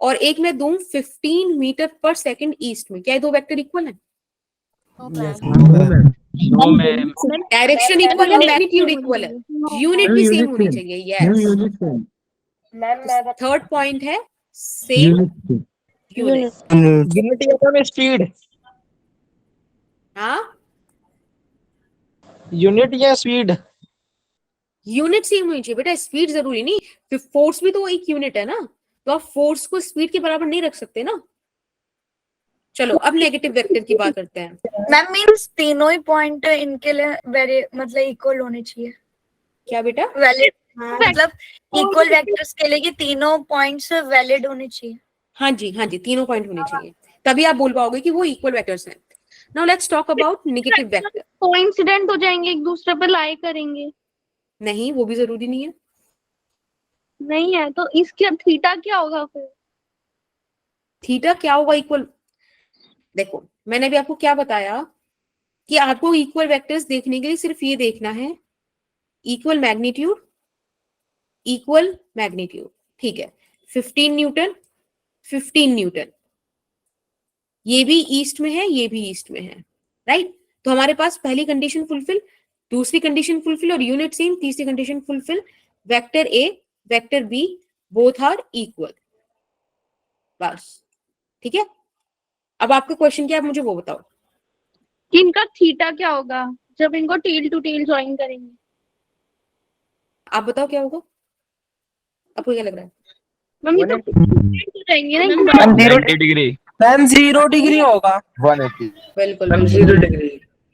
और एक मैं दूं 15 मीटर पर सेकंड ईस्ट में, क्या ये दो वेक्टर इक्वल है? No ma'am. डायरेक्शन इक्वल है, मैग्नीट्यूड इक्वल है, यूनिट भी सेम होनी चाहिए। यस, थर्ड पॉइंट है सेम यूनिट। यूनिटी है स्पीड, हाँ यूनिट या स्पीड। यूनिट सेम होनी चाहिए बेटा, स्पीड जरूरी नहीं, फिर फोर्स भी तो एक यूनिट है ना, तो आप फोर्स को स्पीड के बराबर नहीं रख सकते ना। चलो अब नेगेटिव वेक्टर की बात करते हैं। मैम मींस तीनों ही पॉइंट इनके लिए वेरी मतलब इक्वल होने चाहिए। क्या बेटा? वैलिड, मतलब इक्वल वेक्टर्स के लिए कि तीनों पॉइंट्स वैलिड होने चाहिए। हाँ जी, हाँ जी, तीनों पॉइंट होने चाहिए, तभी आप बोल पाओगे कि वो इक्वल वेक्टर्स हैं। Now let's talk about negative vector. Coincident हो जाएंगे, एक दूसरे पे लाई करेंगे। नहीं, वो भी जरूरी नहीं है। नहीं है तो इसके थीटा क्या होगा फिर? थीटा क्या होगा इक्वल? देखो मैंने अभी आपको क्या बताया कि आपको इक्वल वेक्टर्स देखने के लिए सिर्फ ये देखना है, इक्वल मैग्नीट्यूड, इक्वल मैग्नीट्यूड, ठीक है। 15 न्यूटन 15 न्यूटन, ये भी ईस्ट में है, ये भी ईस्ट में है, राइट। तो हमारे पास पहली कंडीशन फुलफिल, दूसरी कंडीशन फुलफिल और यूनिट सेम, तीसरी condition fulfil, vector A vector B both are equal, बस, ठीक है। अब आपका क्वेश्चन क्या है, मुझे वो बताओ कि इनका थीटा क्या होगा जब इनको टेल टू टेल ज्वाइन करेंगे? आप बताओ क्या होगा, आपको क्या लग रहा है? मम्मी तो जाएंगे ना, 90 डिग्री। मैम 0 डिग्री होगा। 180। बिल्कुल मैम बिल्कुल 0 डिग्री।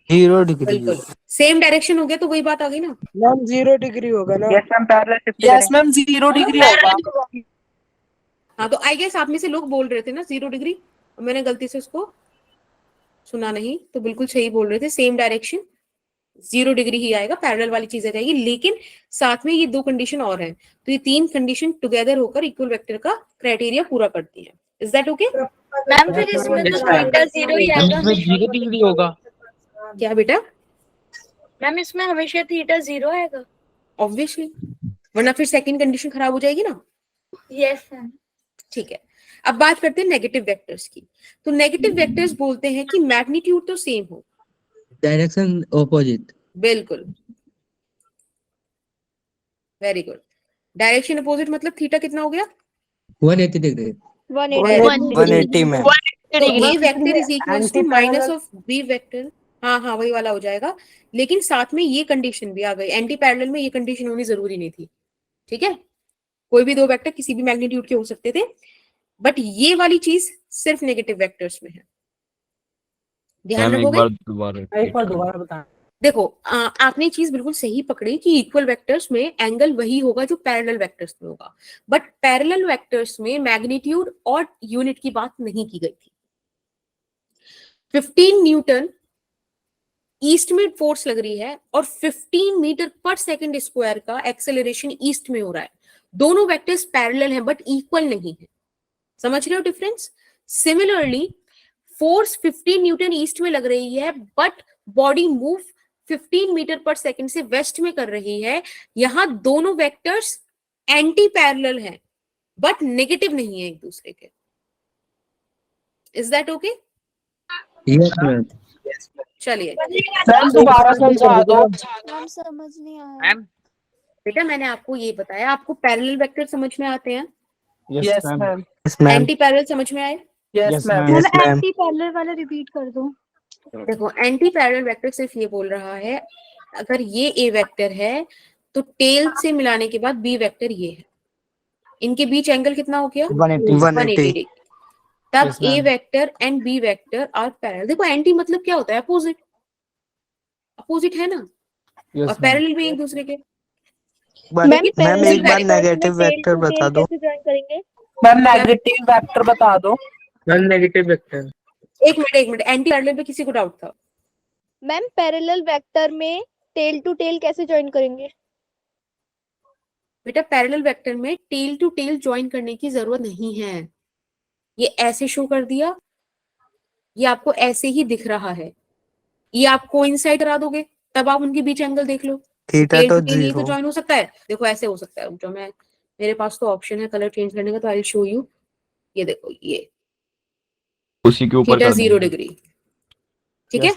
0 डिग्री। बिल्कुल सेम डायरेक्शन हो गया तो वही बात आ गई ना। मैम 0 डिग्री होगा ना। Yes ma'am, parallel shift yes ma'am 0 degree होगा। हाँ तो आई गेस आप में से लोग बोल रहे थे ना 0 डिग्री, मैंने गलती से उसको सुना नहीं, तो बिल्कुल सही बोल रहे थे, सेम डायरेक्शन 0 डिग्री ही आएगा, पैरेलल वाली चीज आ जाएगी, लेकिन साथ में ये दो कंडीशन और हैं, तो ये तीन कंडीशन टुगेदर होकर इक्वल वेक्टर का क्राइटेरिया पूरा करती है। Is that okay? मैम फिर इसमें तो थीटा 0 ही आएगा। 0 डिग्री होगा। क्या बेटा? मैम इसमें हमेशा थीटा 0 आएगा। ऑब्वियसली, वरना फिर सेकंड कंडीशन खराब हो जाएगी ना। Yes ma'am. ठीक है, अब बात करते हैं नेगेटिव वेक्टर्स की। तो नेगेटिव वेक्टर्स बोलते हैं कि मैग्नीट्यूड तो सेम हो, डायरेक्शन ऑपोजिट। बिल्कुल, वेरी गुड। डायरेक्शन अपोजिट मतलब थीटा कितना हो गया? 180 डिग्री। 180 में। तो A vector is equals to minus of B vector, हाँ हाँ वही वाला हो जाएगा, लेकिन साथ में ये कंडीशन भी आ गई, एंटी पैरेलल में ये कंडीशन होनी जरूरी नहीं थी, ठीक है। कोई भी दो वेक्टर किसी भी मैग्नीट्यूड के हो सकते थे, बट ये वाली चीज सिर्फ नेगेटिव वेक्टर्स में है, ध्यान रखोगे। एक बार दोबारा बता। देखो आपने चीज बिल्कुल सही पकड़ी कि इक्वल वेक्टर्स में एंगल वही होगा जो पैरेलल वेक्टर्स में होगा, बट पैरेलल वेक्टर्स में मैग्नीट्यूड और यूनिट की बात नहीं की गई थी। 15 न्यूटन ईस्ट में फोर्स लग रही है और 15 मीटर पर सेकंड स्क्वायर का एक्सेलरेशन ईस्ट में हो रहा है, दोनों वेक्टर्स पैरेलल हैं बट इक्वल नहीं है, समझ रहे हो difference? Similarly force 15 Newton east में लग रही है बट बॉडी मूव 15 मीटर पर सेकंड से वेस्ट में कर रही है, यहां दोनों वेक्टर्स एंटी पैरेलल हैं बट नेगेटिव नहीं है एक दूसरे के। Is that okay? Yes ma'am. चलिए मैम दोबारा समझा दो। मैम समझ नहीं आया। बेटा, मैंने आपको ये बताया, आपको पैरेलल वेक्टर समझ में आते हैं, यस मैम। एंटी पैरेलल समझ में आए? Yes ma'am. Yes, ma'am. Anti parallel वाला रिपीट कर दो। देखो एंटी पैरेलल वेक्टर सिर्फ ये बोल रहा है अगर ये ए वेक्टर है तो टेल से मिलाने के बाद बी वेक्टर ये है, इनके बीच एंगल कितना हो गया 180 डिग्री, तब Yes, A ma'am. Vector and B vector are parallel. देखो एंटी मतलब क्या होता है? अपोजिट, अपोजिट है ना, और पैरेलल भी एक दूसरे के। मैम पैरेलल एक बार वेक्टर नेगेटिव वेक्टर बता दो। ज्वाइन करेंगे? मैम नेगेटिव वेक्टर बता दो। Ma'am negative vector. एक मिनट, एंटी पैरेलल पे किसी को डाउट था? मैम पैरेलल वेक्टर में टेल टू टेल कैसे ज्वाइन करेंगे? बेटा पैरेलल वेक्टर में टेल टू टेल ज्वाइन करने की जरूरत नहीं है, ये ऐसे शो कर दिया, ये आपको ऐसे ही दिख रहा है, ये आप कोइंसाइड करा दोगे तब आप उनके बीच एंगल देख लो। थीटा टेल तो टू टेल ये तो 0। ज्वाइन हो सकता है। देखो ऐसे हो सकता है, जो मैं मेरे पास तो ऑप्शन है कलर चेंज करने का, तो आई विल शो यू। ये देखो ये उसी के ऊपर थीटा कर 0 डिग्री, ठीक है।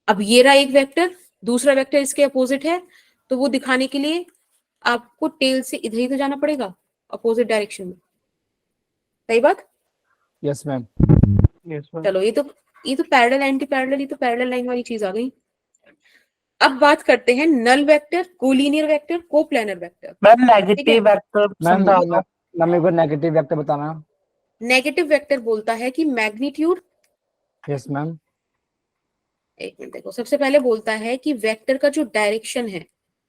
अब ये रहा एक वेक्टर, दूसरा वेक्टर इसके अपोजिट है, तो वो दिखाने के लिए आपको टेल से इधर ही तो जाना पड़ेगा, अपोजिट डायरेक्शन में। सही बात? Yes ma'am. चलो ये तो पैरेलल एंटी पैरेलल, ये तो पैरेलल लाइन वाली चीज आ गई। अब बात करते हैं null vector, collinear vector, coplanar vector. Ma'am negative vector समझा दो। मैम एक बार नेगेटिव वेक्टर बताना। नेगेटिव वेक्टर बोलता है कि मैग्नीट्यूड, यस मैम। एक मिनट देखो, सबसे पहले बोलता है कि वेक्टर का जो डायरेक्शन है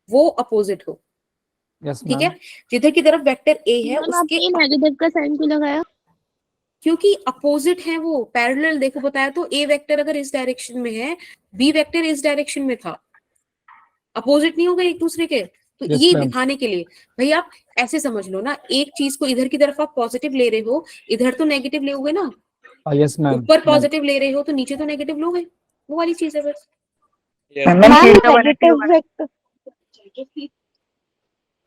वो अपोजिट हो, यस ठीक है। जिधर की तरफ वेक्टर ए है उसके नेगेटिव का साइन क्यों लगाया? क्योंकि अपोजिट है वो, पैरेलल। देखो बताया तो, ए वेक्टर अगर इस डायरेक्शन में है, बी वेक्टर इस डायरेक्शन में था, अपोजिट नहीं होगा एक दूसरे के। तो Yes, ये ma'am. दिखाने के लिए भाई आप ऐसे समझ लो ना, एक चीज को इधर की तरफ आप पॉजिटिव ले रहे हो, इधर तो नेगेटिव लोगे ना, यस मैम। ऊपर पॉजिटिव ले रहे हो तो नीचे तो नेगेटिव लोगे, वो वाली चीज है बस।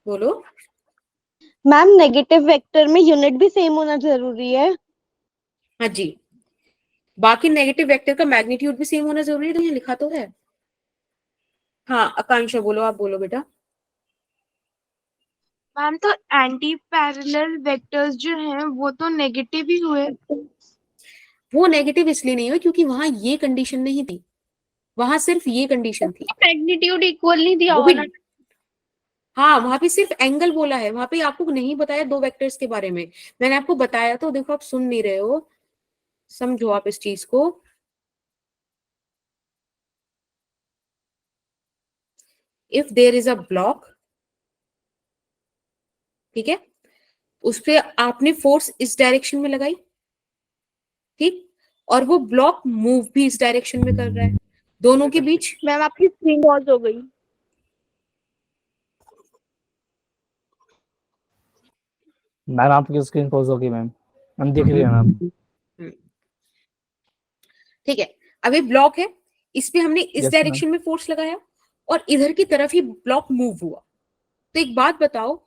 बोलो। मैम नेगेटिव वेक्टर में यूनिट भी सेम होना जरूरी है? हाँ जी, बाकी नेगेटिव वेक्टर का मैग्नीट्यूड भी सेम होना जरूरी है, तो ये लिखा तो है। हाँ आकांक्षा बोलो, आप बोलो बेटा। मैम तो एंटी पैरेलल वेक्टर्स जो हैं वो तो नेगेटिव ही हुए। वो नेगेटिव इसलिए नहीं हुआ क्योंकि वहां ये कंडीशन नहीं थी, वहां सिर्फ ये कंडीशन थी। मैग्नीट्यूड इक्वल नहीं दिया वो हुआ भी, ना। हाँ वहां पे सिर्फ एंगल बोला है, वहां पे आपको नहीं बताया दो वेक्टर्स के बारे में। मैंने आपको बताया तो, देखो आप सुन नहीं रहे हो, समझो आप इस चीज को। If there is a block, ठीक है, उस पे आपने फोर्स इस डायरेक्शन में लगाई, ठीक, और वो ब्लॉक मूव भी इस डायरेक्शन में कर रहा है, दोनों के बीच। मैम आपकी स्क्रीन पॉज हो गई। मैम आपकी स्क्रीन पॉज होगी मैम, हम देख रहे हैं मैम। ठीक है, अब ये ब्लॉक है, इस पे हमने इस Yes, डायरेक्शन में फोर्स लगाया और इधर की तरफ ही ब्लॉक मूव हुआ। तो एक बात बताओ,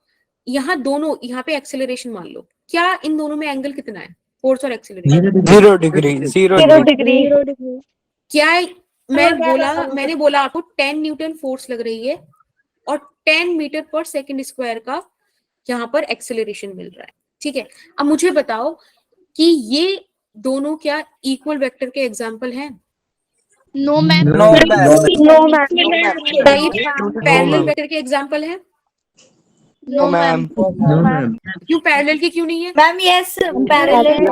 यहाँ दोनों, यहाँ पे एक्सेलरेशन मान लो, क्या इन दोनों में एंगल कितना है, फोर्स और एक्सेलरेशन? 0 डिग्री। 0 डिग्री। क्या मैंने बोला आपको 10 न्यूटन फोर्स लग रही है और 10 मीटर पर सेकंड स्क्वायर का यहाँ पर एक्सेलरेशन मिल रहा है, ठीक है। अब मुझे बताओ कि ये दोनों क्या इक्वल वेक्टर के एग्जांपल हैं? No ma'am. No parallel vector के एग्जांपल है? No ma'am. क्यों पैरेलल के क्यों नहीं है? मैम यस पैरेलल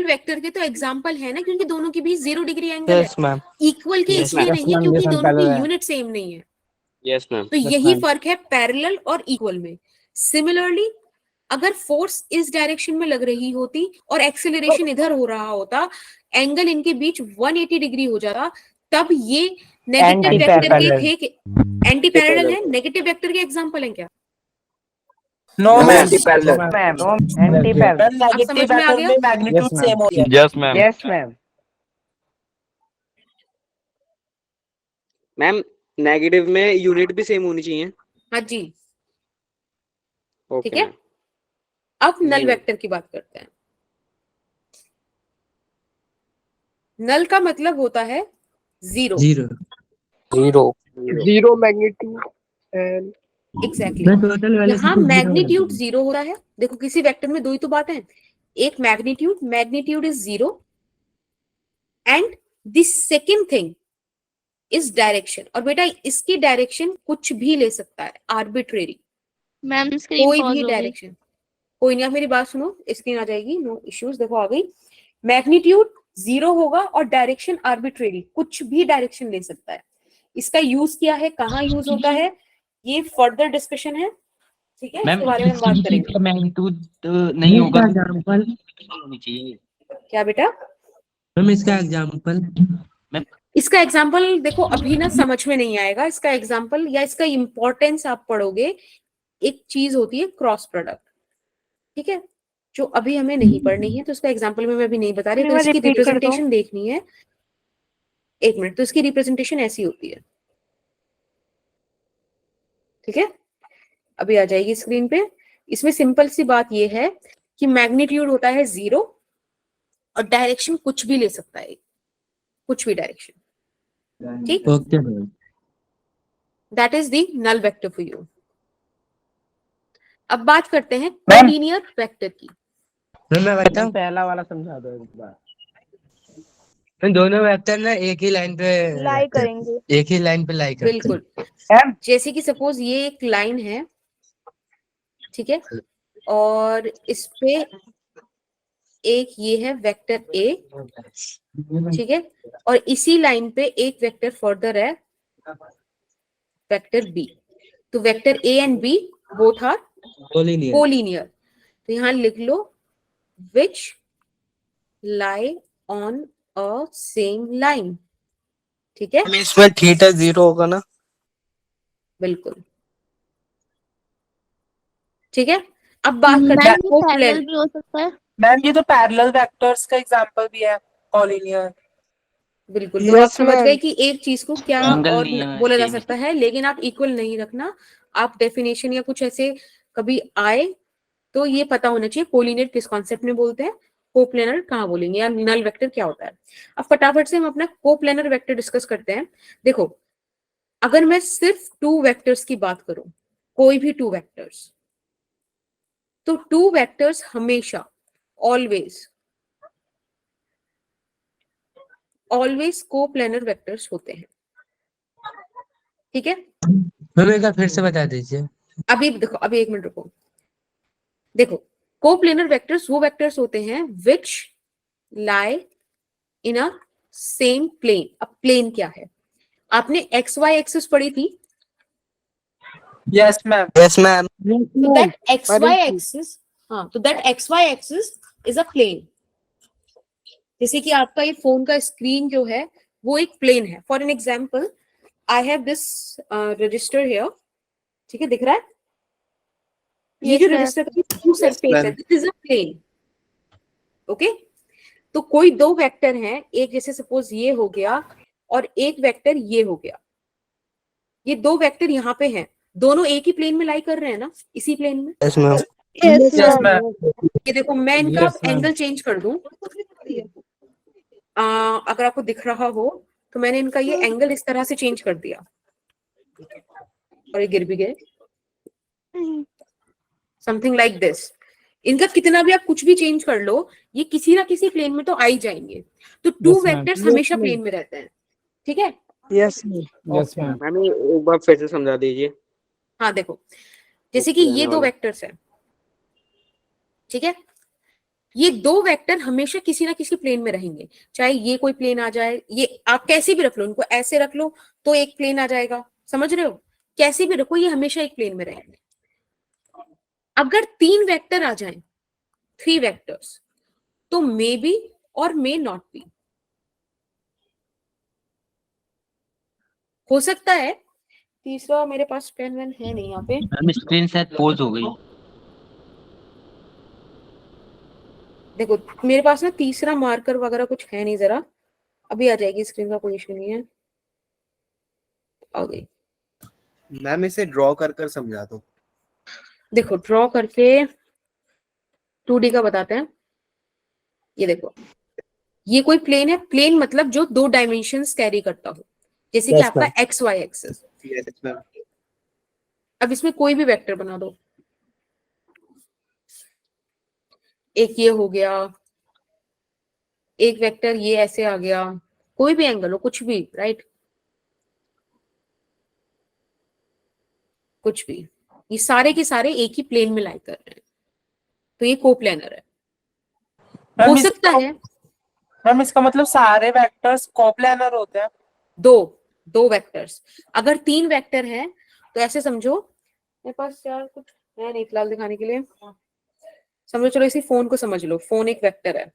वेक्टर के तो एग्जांपल है ना, क्योंकि दोनों के बीच 0 डिग्री एंगल है। Yes ma'am. इक्वल के इसलिए नहीं है क्योंकि दोनों की यूनिट सेम नहीं है। Yes ma'am. तो यही फर्क है पैरेलल और इक्वल में। सिमिलरली अगर फोर्स इस डायरेक्शन में लग रही होती और एक्सेलरेशन इधर हो रहा होता, एंगल इनके बीच 180 डिग्री हो जाता, तब ये नेगेटिव वेक्टर के थे, एंटी पैरेलल है, नेगेटिव वेक्टर के एग्जांपल हैं क्या? No ma'am. अब समझ में आ गया? मैग्नीट्यूड सेम हो गया। Yes ma'am. Yes ma'am. Ma'am negative में यूनिट भी सेम होनी चाहिए। हाँ जी, ओके ठीक है। मैम। अब नल वेक्टर की बात करते हैं। नल का मतलब होता है zero. Zero. Zero magnitude and exactly मैं टोटल वाले से यहाँ कुछ zero मैग्नीट्यूड लगा 0 हो रहा है। देखो किसी वेक्टर में दो ही तो बात है, एक magnitude is 0 and the second thing is direction. और बेटा इसकी डायरेक्शन कुछ भी ले सकता है, आर्बिट्रेरी, मैम स्क्रीन कोई पॉज भी हो गई। डायरेक्शन। कोई नहीं, आप मेरी बात सुनो, स्क्रीन आ जाएगी, नो इश्यूज। देखो आ गई। मैग्नीट्यूड 0 होगा और डायरेक्शन आर्बिट्रेरी, कुछ भी डायरेक्शन ले सकता है। इसका यूज क्या है, कहाँ यूज होता है, ये फर्दर डिस्कशन है, ठीक है, मैम इसके बारे में हम किसी बात भी चीज करेंगे। का मैग्नीट्यूड नहीं इसका होगा एग्जाम्पल, होनी चाहिए। क्या बेटा? मैम इसका एग्जाम्पल, इसका एग्जाम्पल देखो अभी ना समझ में नहीं आएगा। इसका एग्जाम्पल या इसका इंपॉर्टेंस आप पढ़ोगे। एक चीज होती है क्रॉस प्रोडक्ट, ठीक है, जो अभी हमें नहीं पढ़नी है, तो इसका एग्जाम्पल में मैं अभी नहीं बता रही। तो इसकी रिपीट कर दो। रिप्रेजेंटेशन देखनी है, एक मिनट। तो इसकी रिप्रेजेंटेशन ऐसी होती है, ठीक है, अभी आ जाएगी स्क्रीन पे। इसमें सिंपल सी बात ये है कि मैग्नीट्यूड होता है 0 और डायरेक्शन कुछ भी ले सकता है, कुछ भी डायरेक्शन, ठीक। Okay ma'am. That is the null vector for you. अब बात करते हैं कोलिनियर वेक्टर की। मैं बताऊं, पहला वाला समझा दो एक बार। दोनों वेक्टर ना एक ही लाइन पे लाई रहते हैं, करेंगे। एक ही लाइन पे लाई करते हैं। बिल्कुल, जैसे कि सपोज ये एक लाइन है, ठीक है, और इस पे एक ये है वेक्टर ए, ठीक है, और इसी लाइन पे एक वेक्टर फर्दर है, वेक्टर बी। तो vector A and B both are collinear. तो यहां लिख लो which lie on a same line, ठीक है, इसमें थीटा 0 होगा ना? बिल्कुल, ठीक है। अब बात करते हैं मैम ये कोप्लेनर। पैरेलल भी हो सकता है। मैम ये तो पैरेलल वेक्टर्स का एग्जांपल भी है, कॉलिनियर। बिल्कुल, तो आप समझ गए कि एक चीज को क्या एंगल और नहीं है बोला जा सेम सकता है, लेकिन आप इक्वल नहीं रखना। आप डेफिनेशन या कुछ ऐसे कभी आए तो ये पता होना चाहिए कोलिनियर किस कॉन्सेप्ट में बोलते हैं, कोप्लेनर कहाँ बोलेंगे, या नल वेक्टर क्या होता है। अब फटाफट से हम अपना कोप्लेनर वेक्टर डिस्कस करते हैं। देखो अगर मैं सिर्फ 2 वेक्टर्स की बात करूं, कोई भी 2 वेक्टर्स, तो 2 वेक्टर्स हमेशा ऑलवेज कोप्लेनर वेक्टर्स होते हैं, ठीक है। मैम एक बार फिर से बता दीजिए। अभी देखो, अभी एक मिनट रुको। देखो कोप्लेनर वेक्टर्स वो वेक्टर्स होते हैं which lie in a same plane. अब प्लेन क्या है, आपने एक्स वाई एक्सिस पढ़ी थी, यस मैम। Yes ma'am. तो दैट एक्स वाई एक्सिस, हाँ, तो that X Y axis is a plane. जैसे कि आपका ये फोन का स्क्रीन जो है वो एक प्लेन है। For an example I have this register here, ठीक है, दिख रहा है ये जो रजिस्टर का टू सरफेस है, this is a plane, okay. तो कोई 2 वेक्टर हैं, एक जैसे सपोज ये हो गया और एक वेक्टर ये हो गया। ये 2 वेक्टर यहाँ पे हैं, दोनों एक ही प्लेन में लाई कर रहे हैं ना, इसी प्लेन में। Yes ma'am. Yes ma'am. ये देखो मैं इनका एंगल चेंज कर दूं, अगर आपको दिख रहा हो तो मैंने इनका ये एंगल इस तरह से चेंज कर दिया और ये गिर भी गए, समथिंग लाइक दिस। इनका कितना भी आप कुछ भी चेंज कर लो, ये किसी ना किसी प्लेन में तो आ ही जाएंगे। तो 2 वेक्टर्स हमेशा प्लेन में रहते हैं, ठीक है। Yes yes ma'am. मैम एक बार फिर से समझा दीजिए। हाँ देखो, जैसे कि ये 2 वेक्टर्स हैं, ठीक है, ये 2 वेक्टर हमेशा किसी ना किसी प्लेन में रहेंगे। चाहे ये कोई प्लेन आ जाए, ये आप कैसे भी रख लो, इनको ऐसे रख लो तो एक प्लेन आ जाएगा, समझ रहे हो, कैसे भी रखो ये हमेशा एक प्लेन में रहेंगे। अगर 3 वेक्टर आ जाएं, 3 वेक्टर्स, तो मे बी और मे नॉट बी, हो सकता है। तीसरा मेरे पास पेन वेन है नहीं यहाँ पे, मैम स्क्रीन शायद पॉज हो गई। देखो मेरे पास ना तीसरा मार्कर वगैरह कुछ है नहीं, जरा अभी आ जाएगी स्क्रीन का, कोई इशू नहीं है, आ गई। मैम इसे ड्रॉ कर कर समझा दो। देखो ड्रॉ करके 2D का बताते हैं। ये देखो ये कोई प्लेन है, प्लेन मतलब जो 2 डायमेंशंस कैरी करता हो, जैसे कि आपका X Y axis. Yes ma'am. अब इसमें कोई भी वेक्टर बना दो, एक ये हो गया, एक वेक्टर ये ऐसे आ गया, कोई भी एंगल हो, कुछ भी, राइट, कुछ भी, ये सारे के सारे एक ही प्लेन में लाई कर रहे हैं, तो ये कोप्लेनर है। हो सकता है मैम इसका मतलब सारे वेक्टर्स कोप्लेनर होते हैं? दो वेक्टर्स, अगर 3 वेक्टर है तो ऐसे समझो, मेरे पास यार कुछ है नहीं फिलहाल दिखाने के लिए, समझो, चलो इसी फोन को समझ लो, फोन एक वेक्टर है,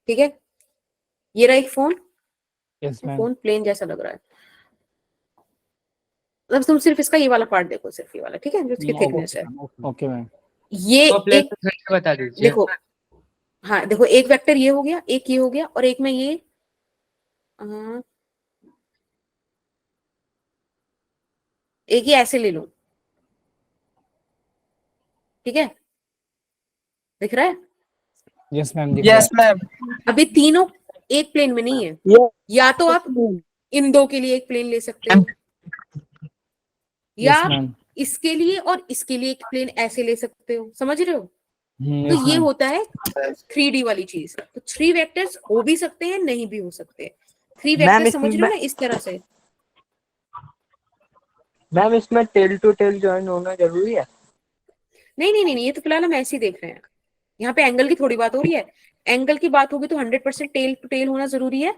ठीक है, ये रहा एक फोन, फोन प्लेन जैसा लग रहा है, मतलब तुम सिर्फ इसका ये वाला पार्ट देखो, सिर्फ ये वाला, ठीक है, जो इसकी थिकनेस है, ओके मैम। ये एक, बता दीजिए। देखो, हाँ देखो, एक वेक्टर ये हो गया, एक ये हो गया, और एक में ये एक ही ऐसे ले लो, ठीक है, दिख रहा है? Yes ma'am, yes ma'am. अभी तीनों एक प्लेन में नहीं है, या तो आप इन दो के लिए एक प्लेन ले सकते हो, या आप इसके लिए और इसके लिए एक प्लेन ऐसे ले सकते हो, समझ रहे हो? तो ये होता है 3D वाली चीज, तो 3 वेक्टर्स हो भी सकते हैं, नहीं भी हो सकते, 3 वेक्टर्स समझ रहे हो ना, इस तरह से। मैम इसमें टेल टू टेल ज्वाइन होना जरूरी है? नहीं नहीं नहीं नहीं, ये तो फिलहाल हम ऐसे ही देख रहे हैं, यहाँ पे एंगल की थोड़ी बात हो रही है, एंगल की बात होगी तो 100% टेल टू टेल होना जरूरी है,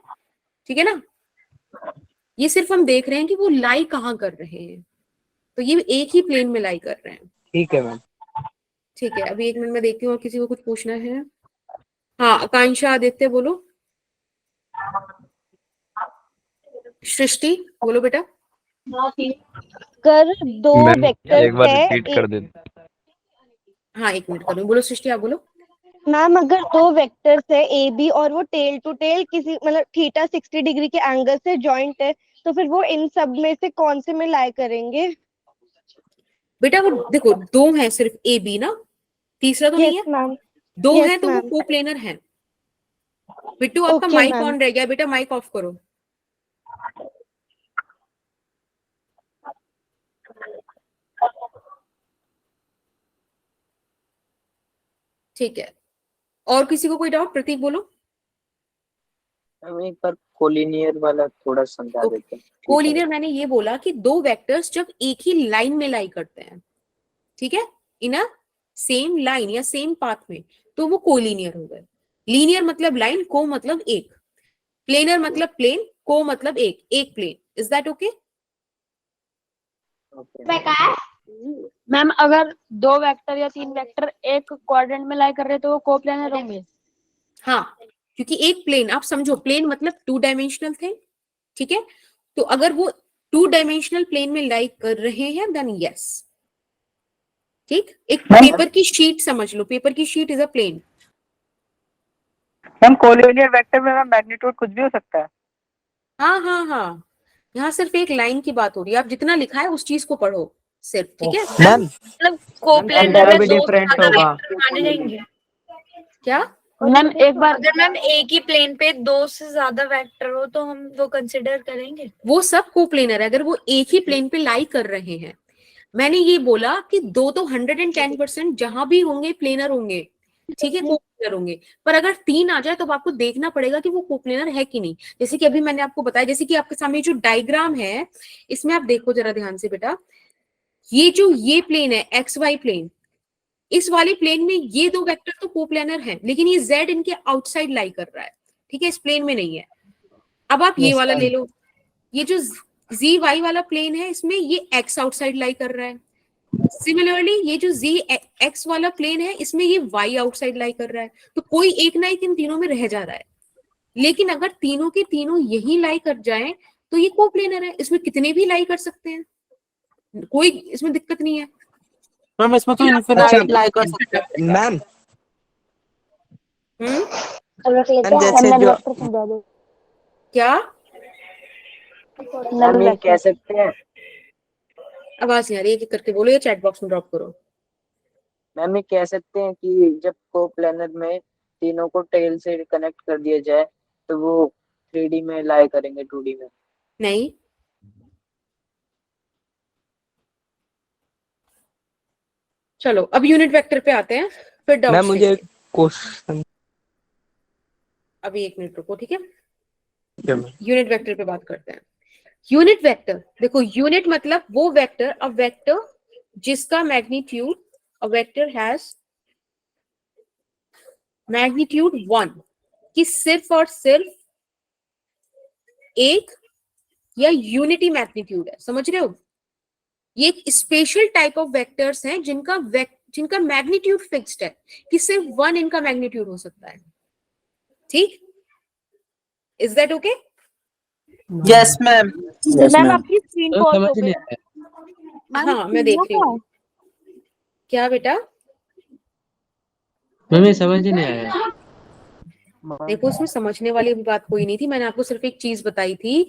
ठीक है ना? ये सिर्फ हम देख रहे हैं कि वो लाई कहाँ कर रहे हैं, तो ये एक ही प्लेन में लाई कर रहे हैं। ठीक है मैम। ठीक है, अभी 1 मिनट में देखती हूँ और किसी को कुछ पूछना है? हाँ, आकांक्षा, आदित्य बोलो, सृष्टि बोलो बेटा। कर दो वेक्टर एक बार है, रिपीट कर दे। हाँ 1 मिनट करूँ, बोलो सृष्टि, आप बोलो। मैम अगर 2 वेक्टर्स है ए बी और वो टेल टू टेल किसी मतलब थीटा 60 डिग्री के एंगल से जॉइंट है, तो फिर वो इन सब में से कौन से में लाई करेंगे? बेटा वो देखो, 2 है सिर्फ ए बी ना, तीसरा तो नहीं है, मैम। 2 Yes, है तो वो ma'am. कोप्लेनर है। बिट्टू आपका Okay, माइक ma'am. ऑन रह गया, बेटा माइक ऑफ करो। ठीक है, और किसी को कोई डाउट? प्रतीक बोलो। हम एक बार कोलिनियर वाला थोड़ा समझा देते हैं। कोलिनियर मैंने ये बोला कि 2 वेक्टर्स जब एक ही लाइन में लाई करते हैं, ठीक है, इन अ सेम लाइन या सेम पाथ में, तो वो कोलिनियर हो गए। लीनियर मतलब लाइन, को मतलब एक, प्लेनर मतलब प्लेन, को मतलब एक plane. Is that okay? Ma'am अगर 2 वेक्टर या 3 वेक्टर एक क्वाड्रेंट में लाई कर रहे हैं तो वो कोप्लेनर होंगे? हाँ, क्योंकि एक प्लेन, आप समझो, प्लेन मतलब 2 डायमेंशनल थिंग, ठीक है, तो अगर वो 2 डायमेंशनल प्लेन में लाई कर रहे हैं देन यस। ठीक, एक पेपर की शीट समझ लो, पेपर की sheet is a plane. Ma'am collinear vector में मैग्नीट्यूड कुछ भी हो सकता है? हाँ हाँ हाँ, यहाँ सिर्फ एक लाइन की बात हो रही है, आप जितना लिखा है उस चीज को पढ़ो सिर्फ, ठीक है? मैम मतलब कोप्लेनर में 2 से डिफरेंट ज्यादा होगा। वेक्टर माने जाएंगे क्या? मैम एक बार अगर मैम एक ही प्लेन पे 2 से ज्यादा वेक्टर हो तो हम वो कंसिडर करेंगे? वो सब कोप्लेनर है अगर वो एक ही प्लेन पे लाई कर रहे हैं। मैंने ये बोला कि 2 तो 110% जहां भी होंगे प्लेनर होंगे, ठीक है, कोप्लेनर होंगे, पर अगर 3 आ जाए तो आपको देखना पड़ेगा कि वो कोप्लेनर है कि नहीं। जैसे कि अभी मैंने आपको बताया, जैसे कि आपके सामने जो डायग्राम है, इसमें आप देखो जरा ध्यान से बेटा, ये प्लेन है एक्स वाई प्लेन, इस वाले प्लेन में ये 2 वेक्टर तो कोप्लेनर हैं, लेकिन ये z इनके आउटसाइड लाई कर रहा है, ठीक है, इस प्लेन में नहीं है। अब आप ये वाला ले लो, ये जो z y वाला प्लेन है, इसमें ये x आउटसाइड लाई कर रहा है। सिमिलरली ये जो z x वाला प्लेन है, इसमें ये y आउटसाइड लाई कर रहा है। तो कोई एक ना एक इन तीनों में रह जा रहा है, लेकिन अगर तीनों के तीनों यही लाई कर जाएं तो ये कोप्लेनर है, इसमें कितने भी लाई कर सकते हैं, कोई इसमें दिक्कत नहीं है। मैम इसमें तो इनफिनाइट लाई कर सकते हैं। मैम जैसे जो क्या मैम ये कह सकते हैं, आवाज नहीं आ रही, एक एक करके बोलो या चैट बॉक्स में ड्रॉप करो। मैम ये कह सकते हैं कि जब कोप्लेनर में तीनों को टेल से कनेक्ट कर दिया जाए तो वो 3D में लाई करेंगे 2D में? नहीं, चलो अब यूनिट वेक्टर पे आते हैं, फिर मैम डाउट्स मुझे लेंगे। क्वेश्चन अभी 1 मिनट रुको, ठीक है, यूनिट वेक्टर पे बात करते हैं। यूनिट वेक्टर देखो, यूनिट मतलब वो वेक्टर, अ वेक्टर जिसका magnitude, a vector has magnitude 1, कि सिर्फ और सिर्फ एक या यूनिटी मैग्नीट्यूड है, समझ रहे हो? ये एक स्पेशल टाइप ऑफ वेक्टर्स हैं जिनका मैग्नीट्यूड फिक्स्ड है, कि सिर्फ 1 इनका मैग्नीट्यूड हो सकता है। ठीक, is that okay? Yes ma'am. Ma'am आपकी स्क्रीन तो पॉज समझ हो नहीं गई। आया। हाँ मैं देख रही हूँ। क्या बेटा? मैम ये समझ ही नहीं आया। देखो इसमें समझने वाली भी बात कोई नहीं थी, मैंने आपको सिर्फ एक चीज बताई थी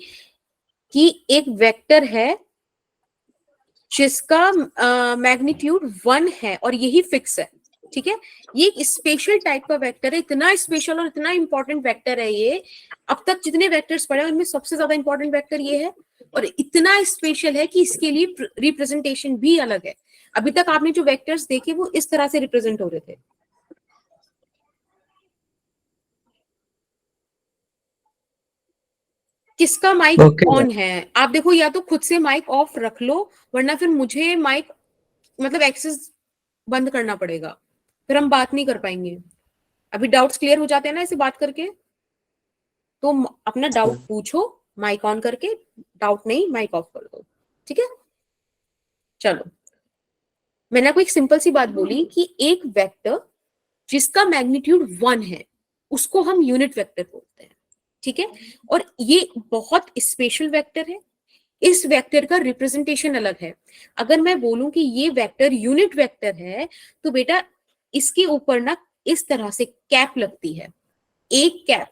कि एक वेक्टर है जिसका मैग्नीट्यूड 1 है और यही फिक्स है, ठीक है? ये एक स्पेशल टाइप का वेक्टर है, इतना स्पेशल और इतना इंपॉर्टेंट वेक्टर है ये। अब तक जितने वेक्टर्स पढ़े उनमें सबसे ज्यादा इंपॉर्टेंट वेक्टर ये है, और इतना स्पेशल है कि इसके लिए रिप्रेजेंटेशन भी अलग है। अभी तक आपने जो वेक्टर्स देखे वो इस तरह से रिप्रेजेंट हो रहे थे। किसका माइक ऑन है? आप देखो, या तो खुद से माइक ऑफ रख लो, वरना फिर मुझे माइक मतलब एक्सेस बंद करना पड़ेगा, फिर हम बात नहीं कर पाएंगे। अभी डाउट्स क्लियर हो जाते हैं ना ऐसे बात करके, तो अपना डाउट पूछो माइक ऑन करके, डाउट नहीं माइक ऑफ कर दो, ठीक है? चलो, मैंने आपको एक सिंपल सी बात बोली कि एक वेक्टर जिसका मैग्नीट्यूड 1 है उसको हम यूनिट वेक्टर बोलते हैं, ठीक है? और ये बहुत स्पेशल वेक्टर है, इस वेक्टर का रिप्रेजेंटेशन अलग है। अगर मैं बोलूं कि ये वेक्टर यूनिट वेक्टर है, तो बेटा इसके ऊपर ना इस तरह से कैप लगती है, एक कैप।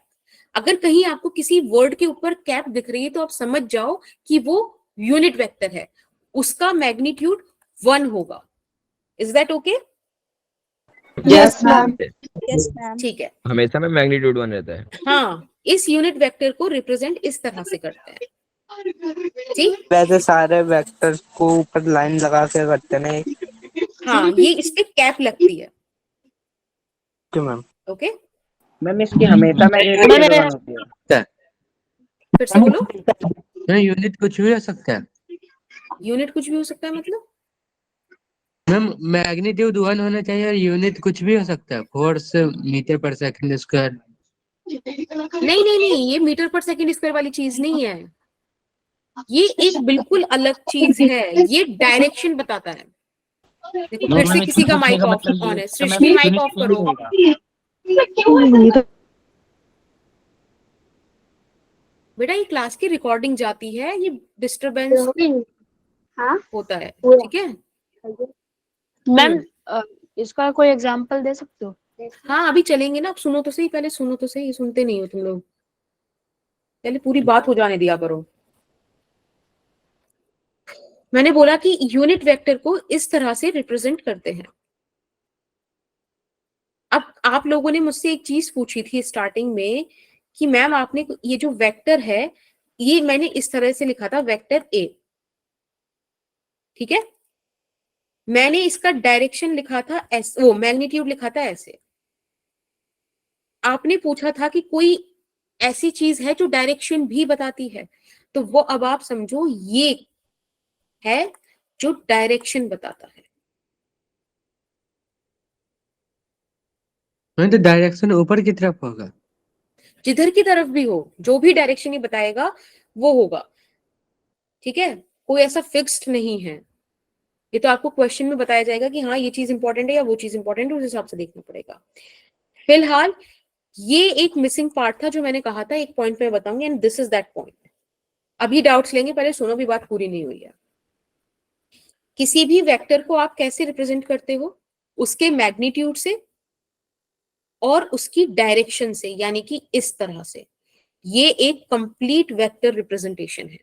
अगर कहीं आपको किसी वर्ड के ऊपर कैप दिख रही है तो आप समझ जाओ कि वो यूनिट वेक्टर है, उसका मैग्नीट्यूड 1 होगा। Is that okay? Yes ma'am. Yes ma'am. ठीक है, हमेशा में मैग्नीट्यूड 1 रहता है। हाँ, इस यूनिट वेक्टर को रिप्रेजेंट इस तरह से करते हैं, ठीक? वैसे सारे वेक्टर्स को ऊपर लाइन लगा के करते हैं ना। हाँ, ये इस पे कैप लगती है, क्यों मैम? ओके? मैम इसकी हमेशा मैग्नीट्यूड 1 होती है। फिर से बोलो। मैम यूनिट कुछ भी हो सकता है। यूनिट कुछ भी हो सकता है मतलब? मैम मैग्नीट्यूड 1 होना चाहिए और यूनिट कुछ भी हो सकता है, फोर्स मीटर पर सेकंड स्क्वायर। नहीं नहीं नहीं, ये मीटर पर सेकंड स्क्वायर वाली चीज नहीं है, ये एक बिल्कुल अलग चीज है, ये डायरेक्शन बताता है। देखो फिर से किसी का माइक ऑफ ऑन है, सृष्टि माइक ऑफ करो। बेटा ये क्लास की रिकॉर्डिंग जाती है, ये डिस्टरबेंस होता है, ठीक है? मैम इसका कोई एग्जांपल दे सकते हो? हाँ अभी चलेंगे ना, अब सुनो तो सही, पहले सुनो तो सही, सुनते नहीं हो तुम लोग, पहले पूरी बात हो जाने दिया करो। मैंने बोला कि यूनिट वेक्टर को इस तरह से रिप्रेजेंट करते हैं। अब आप लोगों ने मुझसे एक चीज पूछी थी स्टार्टिंग में कि मैम आपने ये जो वेक्टर है ये मैंने इस तरह से लिखा था, वेक्टर ए, ठीक है? मैंने इसका डायरेक्शन लिखा था ऐसे, वो मैग्नीट्यूड लिखा था ऐसे। आपने पूछा था कि कोई ऐसी चीज है जो डायरेक्शन भी बताती है, तो वो अब आप समझो ये है जो डायरेक्शन बताता है। तो डायरेक्शन ऊपर की तरफ होगा, जिधर की तरफ भी हो, जो भी डायरेक्शन ही बताएगा वो होगा, ठीक है? कोई ऐसा फिक्स्ड नहीं है, ये तो आपको क्वेश्चन में बताया जाएगा कि हाँ ये चीज इंपॉर्टेंट है या वो चीज इंपॉर्टेंट है, उस हिसाब से देखना पड़ेगा। फिलहाल ये एक मिसिंग पार्ट था जो मैंने कहा था, एक पॉइंट में बताऊंगी, and this is that point. अभी डाउट्स लेंगे, पहले सुनो, भी बात पूरी नहीं हुई है। किसी भी वेक्टर को आप कैसे रिप्रेजेंट करते हो? उसके मैग्नीट्यूड से और उसकी डायरेक्शन से, यानी कि इस तरह से। ये एक कंप्लीट वेक्टर रिप्रेजेंटेशन है,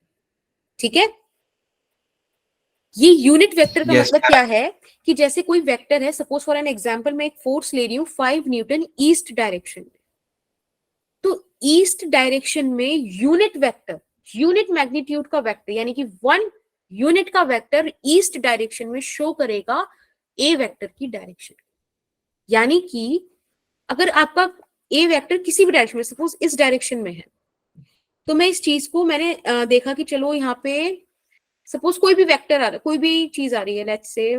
ठीक है? ये यूनिट वेक्टर का मतलब क्या है कि जैसे कोई वेक्टर है, सपोज फॉर एन एग्जांपल मैं एक फोर्स ले रही हूं 5 न्यूटन ईस्ट डायरेक्शन में, तो ईस्ट डायरेक्शन में यूनिट वेक्टर, यूनिट मैग्नीट्यूड का वेक्टर, यानी कि 1 यूनिट का वेक्टर ईस्ट डायरेक्शन में शो करेगा ए वेक्टर की डायरेक्शन। यानी कि अगर आपका ए वेक्टर किसी भी डायरेक्शन में, सपोज इस डायरेक्शन में है, तो मैं इस चीज को मैंने देखा कि चलो यहाँ पे सपोज कोई भी वेक्टर आ रहा है, कोई भी चीज आ रही है, लेट्स से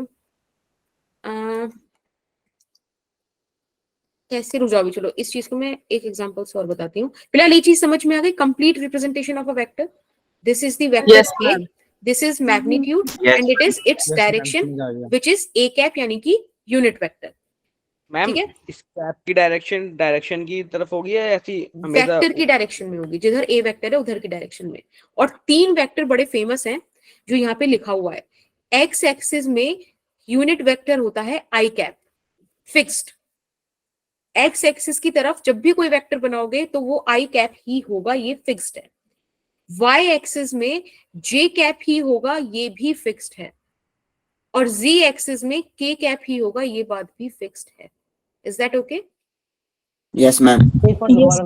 कैसे रुझाव, चलो इस चीज को मैं एक एग्जांपल से और बताती हूँ। फिलहाल ये चीज समझ में आ गई, complete representation of a vector. This is the vector A, this is magnitude and it is its direction which is A cap, यानी कि यूनिट वेक्टर। मैम ठीक है, इस कैप की डायरेक्शन की तरफ होगी या ऐसी हमेशा? वेक्टर की डायरेक्शन में होगी, जिधर ए वेक्टर है उधर की डायरेक्शन में। और 3 वेक्टर बड़े फेमस हैं जो यहाँ पे लिखा हुआ है। एक्स एक्सिस में यूनिट वेक्टर होता है आई कैप, फिक्स्ड। एक्स एक्सिस की तरफ जब भी कोई वेक्टर बनाओगे तो वो आई कैप ही होगा, ये फिक्स्ड है। वाई एक्सिस में जे कैप ही होगा, ये भी फिक्स्ड है। और जी एक्सिस में के कैप ही होगा, ये बात भी फिक्स्ड है। Is that okay? Yes ma'am. Yes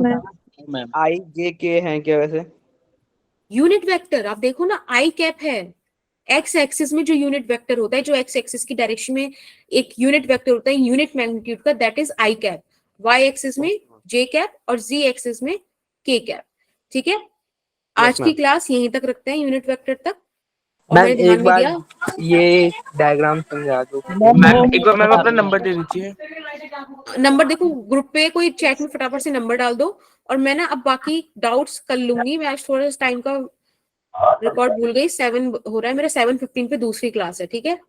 ma'am. I J K हैं क्या वैसे? यूनिट वेक्टर आप देखो ना, आई कैप है। एक्स एक्सिस में जो यूनिट वेक्टर होता है, जो एक्स एक्सिस की डायरेक्शन में एक यूनिट वेक्टर होता है यूनिट मैग्नीट्यूड का, that is I cap. Y axis में जे कैप और जी एक्सिस में के कैप। ठीक है, आज की क्लास यहीं तक रखते हैं, यूनिट वेक्टर तक। और मैम मैंने ध्यान एक में बार दिया, ये डायग्राम समझा दो। मैम एक बार मैम अपना नंबर दे दीजिए। नंबर देखो ग्रुप पे, कोई चैट में फटाफट से नंबर डाल दो। और मैं ना अब बाकी डाउट्स कर लूंगी। मैं आज थोड़ा टाइम का रिकॉर्ड भूल गई, 7 हो रहा है मेरा, 7:15 पे दूसरी क्लास है। ठीक है,